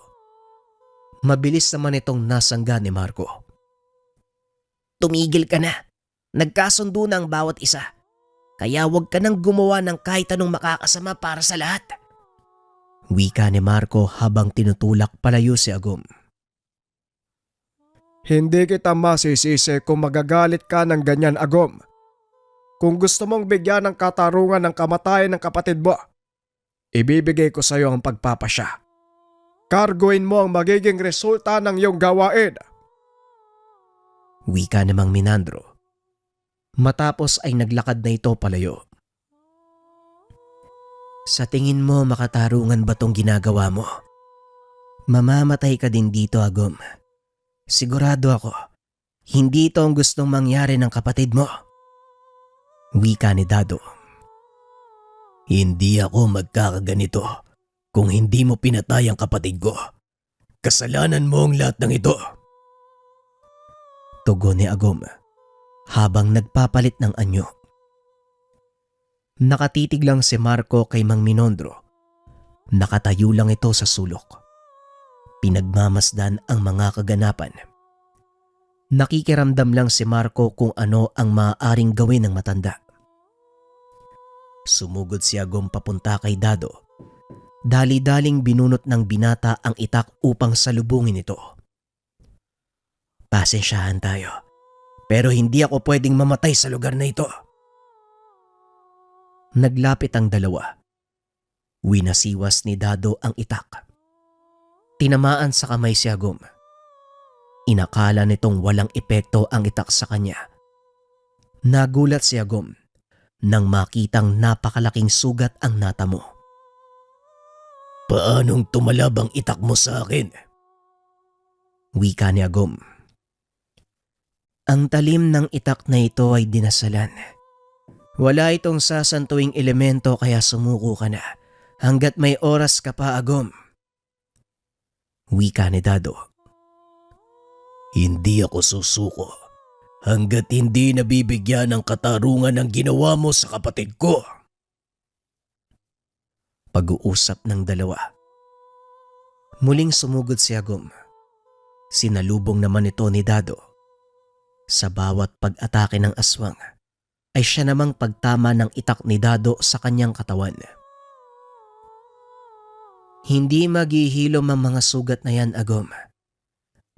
Mabilis naman itong nasangga ni Marco. Tumigil ka na. Nagkasundo na ang bawat isa. Kaya huwag ka nang gumawa ng kahit anong makakasama para sa lahat. Wika ni Marco habang tinutulak palayo si Agum. Hindi kita masisisi kung magagalit ka ng ganyan, Agum. Kung gusto mong bigyan ng katarungan ng kamatayan ng kapatid mo, ibibigay ko sa iyo ang pagpapasya. Karguin mo ang magiging resulta ng iyong gawain. Wika ni Mang Minandro. Matapos ay naglakad na ito palayo. Sa tingin mo makatarungan ba tong ginagawa mo? Mamamatay ka din dito, Agum. Sigurado ako, hindi ito ang gustong mangyari ng kapatid mo. Wika ni Dado. Hindi ako magkakaganito kung hindi mo pinatay ang kapatid ko. Kasalanan mo ang lahat ng ito. Tugon ni Agum habang nagpapalit ng anyo. Nakatitig lang si Marco kay Mang Minondro. Nakatayo lang ito sa sulok. Pinagmamasdan ang mga kaganapan. Nakikiramdam lang si Marco kung ano ang maaaring gawin ng matanda. Sumugod si Agum papunta kay Dado. Dali-daling binunot ng binata ang itak upang salubungin ito. Pasensyahan tayo. Pero hindi ako pwedeng mamatay sa lugar na ito. Naglapit ang dalawa. Winasiwas ni Dado ang itak. Tinamaan sa kamay si Agum. Inakala nitong walang epekto ang itak sa kanya. Nagulat si Agum nang makitang napakalaking sugat ang natamo. Paanong tumalab ang itak mo sa akin? Wika ni Agum. Ang talim ng itak na ito ay dinasalan. Wala itong sasantuing elemento kaya sumuko ka na. Hanggat may oras ka pa, Agum. Wika ni Dado. Hindi ako susuko hanggat hindi nabibigyan ng katarungan ang ginawa mo sa kapatid ko. Pag-uusap ng dalawa. Muling sumugod si Agum. Sinalubong naman ito ni Dado. Sa bawat pag-atake ng aswang ay siya namang pagtama ng itak ni Dado sa kanyang katawan. Hindi maghihilom ang mga sugat na yan, Agum.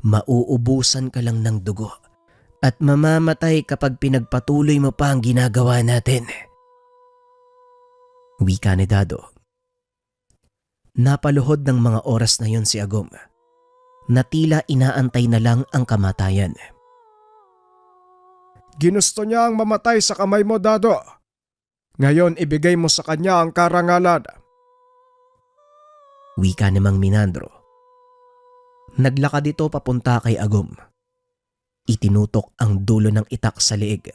Mauubusan ka lang ng dugo at mamamatay kapag pinagpatuloy mo pa ang ginagawa natin. Wika ni Dado. Napaluhod ng mga oras na yon si Agum na tila inaantay na lang ang kamatayan. Ginusto niya ang mamatay sa kamay mo, Dado. Ngayon ibigay mo sa kanya ang karangalan. Wika ni Mang Minandro. Naglakad ito papunta kay Agum. Itinutok ang dulo ng itak sa leeg.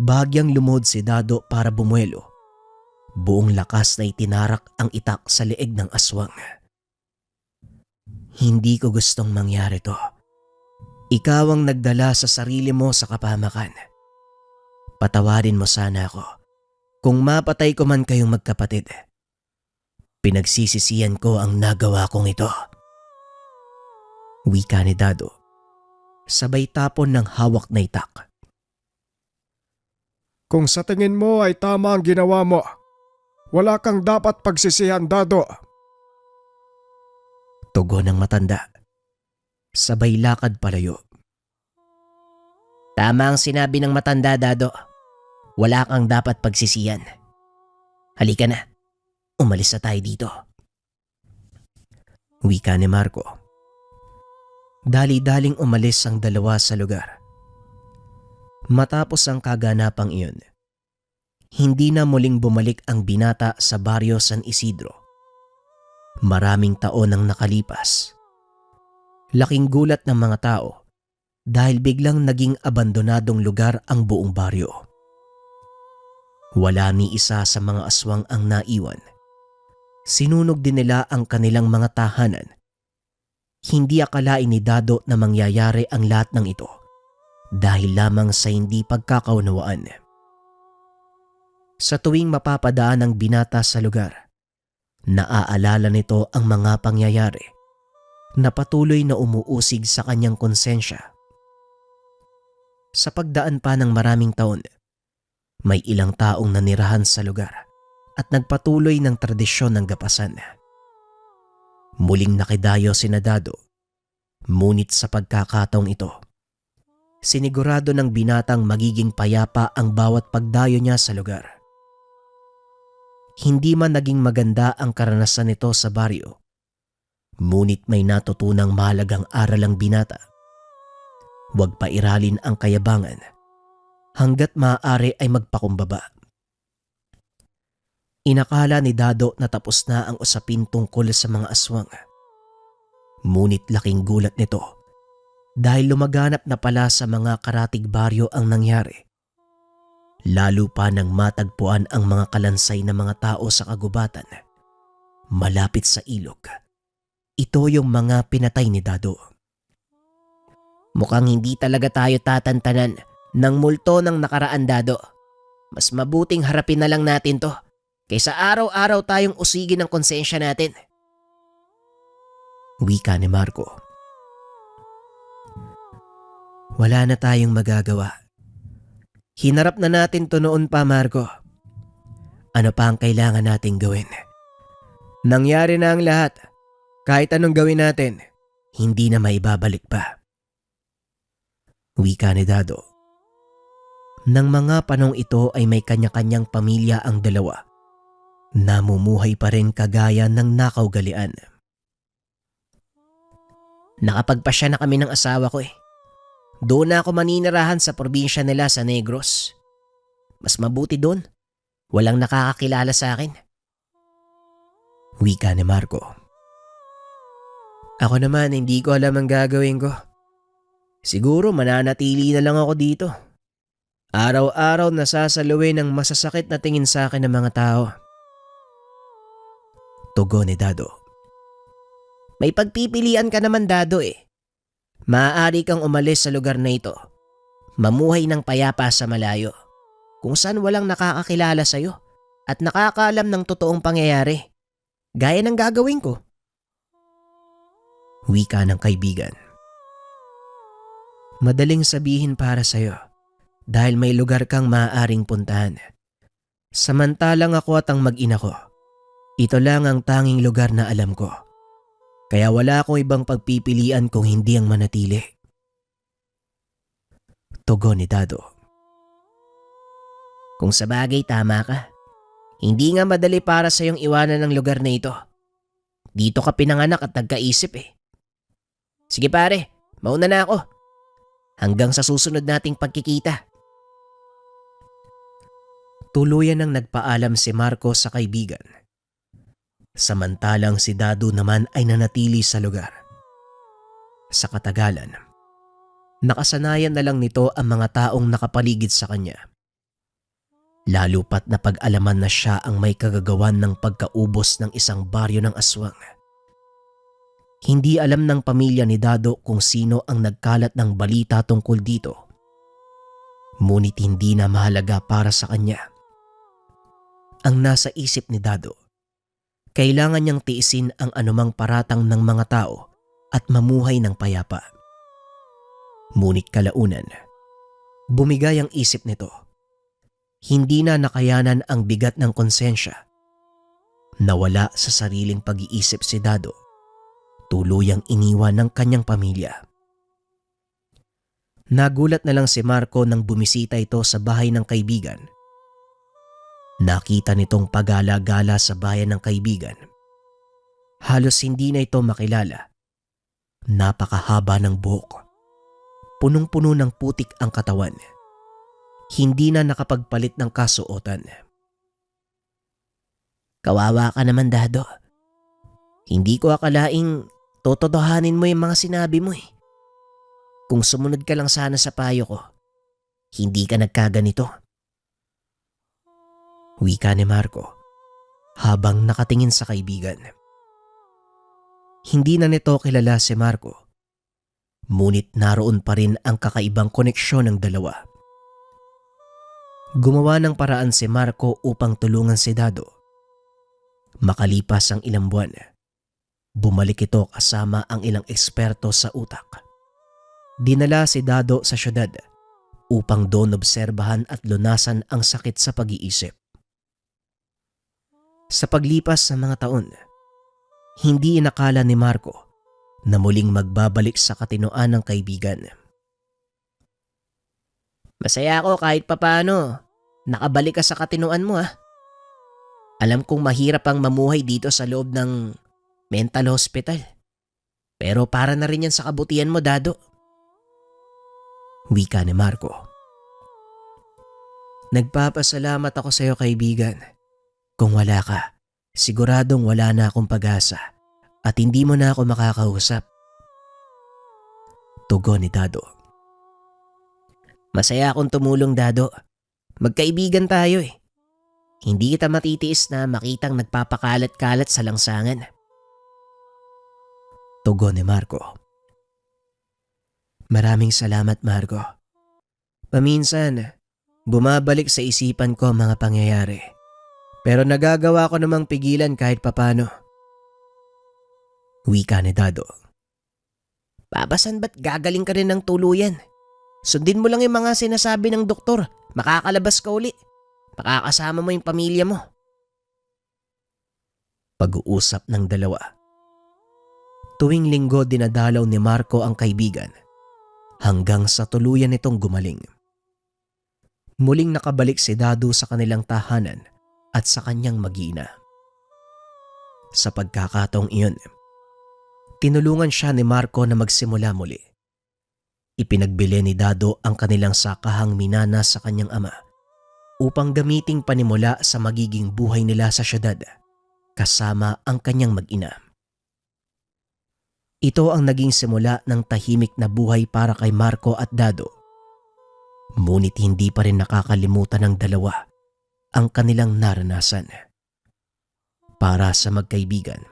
Bahagyang lumod si Dado para bumuelo. Buong lakas na itinarak ang itak sa leeg ng aswang. Hindi ko gustong mangyari to. Ikaw ang nagdala sa sarili mo sa kapahamakan. Patawarin mo sana ako kung mapatay ko man kayong magkapatid. Pinagsisisihan ko ang nagawa kong ito. Wika ni Dado, sabay tapon ng hawak na itak. Kung sa tingin mo ay tama ang ginawa mo, wala kang dapat pagsisihan, Dado. Tugon ng matanda, sabay lakad palayo. Tama ang sinabi ng matanda, Dado. Wala kang dapat pagsisihan. Halika na, umalis na tayo dito. Wika ni Marco. Dali-daling umalis ang dalawa sa lugar. Matapos ang kaganapang iyon, hindi na muling bumalik ang binata sa baryo San Isidro. Maraming taon ang nakalipas. Laking gulat ng mga tao dahil biglang naging abandonadong lugar ang buong baryo. Wala ni isa sa mga aswang ang naiwan. Sinunog din nila ang kanilang mga tahanan. Hindi akalain ni Dado na mangyayari ang lahat ng ito dahil lamang sa hindi pagkakaunawaan. Sa tuwing mapapadaan ang binata sa lugar, naaalala nito ang mga pangyayari na patuloy na umuusig sa kanyang konsensya. Sa pagdaan pa ng maraming taon, may ilang taong nanirahan sa lugar at nagpatuloy ng tradisyon ng gapasan. Muling nakidayo si Dado, ngunit sa pagkakataong ito, sinigurado ng binatang magiging payapa ang bawat pagdayo niya sa lugar. Hindi man naging maganda ang karanasan nito sa baryo, ngunit may natutunang mahalagang aral ang binata. Huwag pairalin ang kayabangan hanggat maaari ay magpakumbaba. Inakala ni Dado na tapos na ang usapin tungkol sa mga aswang. Ngunit laking gulat nito dahil lumaganap na pala sa mga karatig baryo ang nangyari. Lalo pa nang matagpuan ang mga kalansay na mga tao sa kagubatan, malapit sa ilog. Ito yung mga pinatay ni Dado. Mukhang hindi talaga tayo tatantanan ng multo ng nakaraan, Dado. Mas mabuting harapin na lang natin to kaysa araw-araw tayong usigin ng konsensya natin. Wika ni Marco. Wala na tayong magagawa. Hinarap na natin to noon pa, Marco. Ano pa ang kailangan nating gawin? Nangyari na ang lahat. Kahit anong gawin natin, hindi na maibabalik pa. Wika ni Dado. Nang mga panong ito ay may kanya-kanyang pamilya ang dalawa. Namumuhay pa rin kagaya ng nakaugalian. Nakapagpasya na kami ng asawa ko eh. Doon na ako maninirahan sa probinsya nila sa Negros. Mas mabuti doon. Walang nakakakilala sa akin. Wika ni Marco. Ako naman hindi ko alam ang gagawin ko. Siguro mananatili na lang ako dito. Araw-araw nasasaluwi ng masasakit na tingin sa akin ng mga tao. Tugon ni Dado. May pagpipilian ka naman, Dado eh. Maaari kang umalis sa lugar na ito. Mamuhay ng payapa sa malayo, kung saan walang nakakakilala sa'yo at nakakaalam ng totoong pangyayari. Gaya ng gagawin ko. Wika ng kaibigan. Madaling sabihin para sa'yo dahil may lugar kang maaaring puntahan. Samantalang ako at ang mag-ina ko, ito lang ang tanging lugar na alam ko. Kaya wala akong ibang pagpipilian kung hindi ang manatili. Tugon ni Dado. Kung sabagay tama ka, hindi nga madali para sa iyong iwanan ng lugar na ito. Dito ka pinanganak at nagkaisip eh. Sige pare, mauna na ako. Hanggang sa susunod nating pagkikita. Tuluyan nang nagpaalam si Marco sa kaibigan. Samantalang si Dado naman ay nanatili sa lugar. Sa katagalan, nakasanayan na lang nito ang mga taong nakapaligid sa kanya. Lalo pat na pag-alaman na siya ang may kagagawan ng pagkaubos ng isang baryo ng aswang. Hindi alam ng pamilya ni Dado kung sino ang nagkalat ng balita tungkol dito. Ngunit hindi na mahalaga para sa kanya. Ang nasa isip ni Dado, kailangan niyang tiisin ang anumang paratang ng mga tao at mamuhay ng payapa. Ngunit kalaunan, bumigay ang isip nito. Hindi na nakayanan ang bigat ng konsensya. Nawala sa sariling pag-iisip si Dado. Tuluyang iniwan ng kanyang pamilya. Nagulat na lang si Marco nang bumisita ito sa bahay ng kaibigan. Nakita nitong pagala-gala sa bayan ng kaibigan. Halos hindi na ito makilala. Napakahaba ng buhok. Punong-puno ng putik ang katawan. Hindi na nakapagpalit ng kasuotan. Kawawa ka naman, Dado. Hindi ko akalaing tototohanin mo yung mga sinabi mo eh. Kung sumunod ka lang sana sa payo ko, hindi ka nagkaganito. Wika ni Marco habang nakatingin sa kaibigan. Hindi na nito kilala si Marco, ngunit naroon pa rin ang kakaibang koneksyon ng dalawa. Gumawa ng paraan si Marco upang tulungan si Dado. Makalipas ang ilang buwan, bumalik ito kasama ang ilang eksperto sa utak. Dinala si Dado sa syudad upang doon obserbahan at lunasan ang sakit sa pag-iisip. Sa paglipas ng mga taon, hindi inakala ni Marco na muling magbabalik sa katinoan ng kaibigan. Masaya ako kahit papano. Nakabalik ka sa katinoan mo ah. Alam kong mahirap ang mamuhay dito sa loob ng mental hospital. Pero para na rin yan sa kabutihan mo, Dado. Wika ni Marco. Nagpapasalamat ako sa iyo, kaibigan. Kung wala ka, siguradong wala na akong pag-asa at hindi mo na ako makakausap. Tugon ni Dado. Masaya akong tumulong, Dado. Magkaibigan tayo eh. Hindi kita matitiis na makitang nagpapakalat-kalat sa langsangan. Tugon ni Marco. Maraming salamat, Marco. Paminsan, bumabalik sa isipan ko ang mga pangyayari. Pero nagagawa ko namang pigilan kahit papano. Wika ni Dado. Papasan ba't gagaling ka rin ng tuluyan? Sundin mo lang yung mga sinasabi ng doktor. Makakalabas ka uli. Makakasama mo yung pamilya mo. Pag-uusap ng dalawa. Tuwing linggo dinadalaw ni Marco ang kaibigan hanggang sa tuluyan nitong gumaling. Muling nakabalik si Dado sa kanilang tahanan at sa kanyang mag-ina. Sa pagkakataong iyon, tinulungan siya ni Marco na magsimula muli. Ipinagbili ni Dado ang kanilang sakahang minana sa kanyang ama upang gamiting panimula sa magiging buhay nila sa syudad kasama ang kanyang mag-ina. Ito ang naging simula ng tahimik na buhay para kay Marco at Dado. Ngunit hindi pa rin nakakalimutan ng dalawa ang kanilang naranasan. Para sa magkaibigan,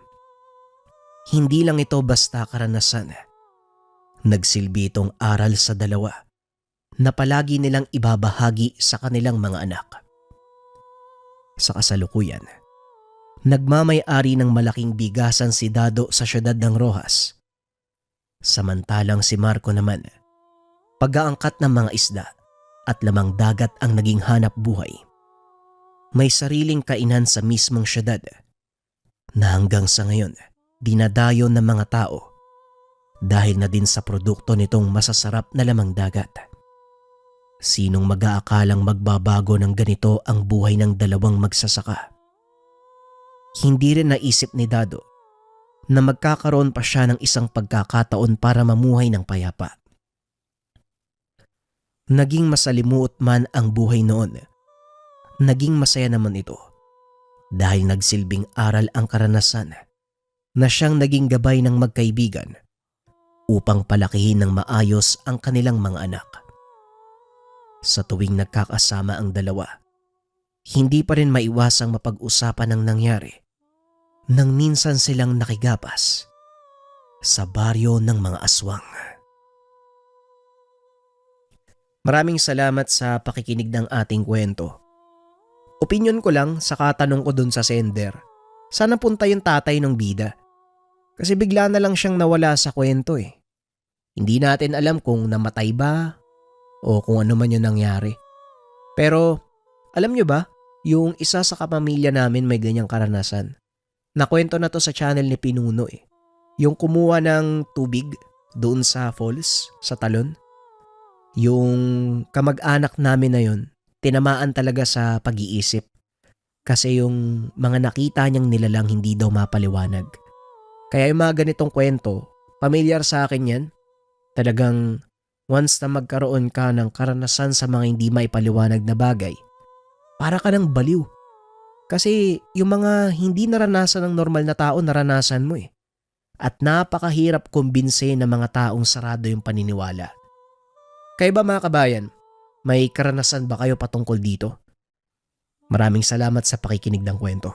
hindi lang ito basta karanasan. Nagsilbi itong aral sa dalawa na palagi nilang ibabahagi sa kanilang mga anak. Sa kasalukuyan, nagmamay-ari ng malaking bigasan si Dado sa syudad ng Rojas. Samantalang si Marco naman, pag-aangkat ng mga isda at lamang dagat ang naging hanap buhay. May sariling kainan sa mismong syudad na hanggang sa ngayon dinadayo ng mga tao dahil na din sa produkto nitong masasarap na lamang dagat. Sinong mag-aakalang magbabago ng ganito ang buhay ng dalawang magsasaka? Hindi rin naisip ni Dado na magkakaroon pa siya ng isang pagkakataon para mamuhay ng payapa. Naging masalimuot man ang buhay noon, naging masaya naman ito dahil nagsilbing aral ang karanasan na siyang naging gabay ng magkaibigan upang palakihin ng maayos ang kanilang mga anak. Sa tuwing nagkakasama ang dalawa, hindi pa rin maiwasang mapag-usapan ang nangyari nang minsan silang nakigapas sa baryo ng mga aswang. Maraming salamat sa pakikinig ng ating kwento. Opinyon ko lang sa katanong ko dun sa sender, saan napunta yung tatay ng bida? Kasi bigla na lang siyang nawala sa kwento eh. Hindi natin alam kung namatay ba o kung ano man yung nangyari. Pero alam nyo ba, yung isa sa kapamilya namin may ganyang karanasan. Nakwento na to sa channel ni Pinuno eh. Yung kumuha ng tubig doon sa falls, sa talon. Yung kamag-anak namin na yun, tinamaan talaga sa pag-iisip. Kasi yung mga nakita niyang nilalang hindi daw mapaliwanag. Kaya yung mga ganitong kwento, pamilyar sa akin yan. Talagang once na magkaroon ka ng karanasan sa mga hindi maipaliwanag na bagay, para ka ng baliw. Kasi yung mga hindi naranasan ng normal na tao, naranasan mo eh. At napakahirap kumbinse ng mga taong sarado yung paniniwala. Kayo ba mga kabayan, may karanasan ba kayo patungkol dito? Maraming salamat sa pakikinig ng kwento.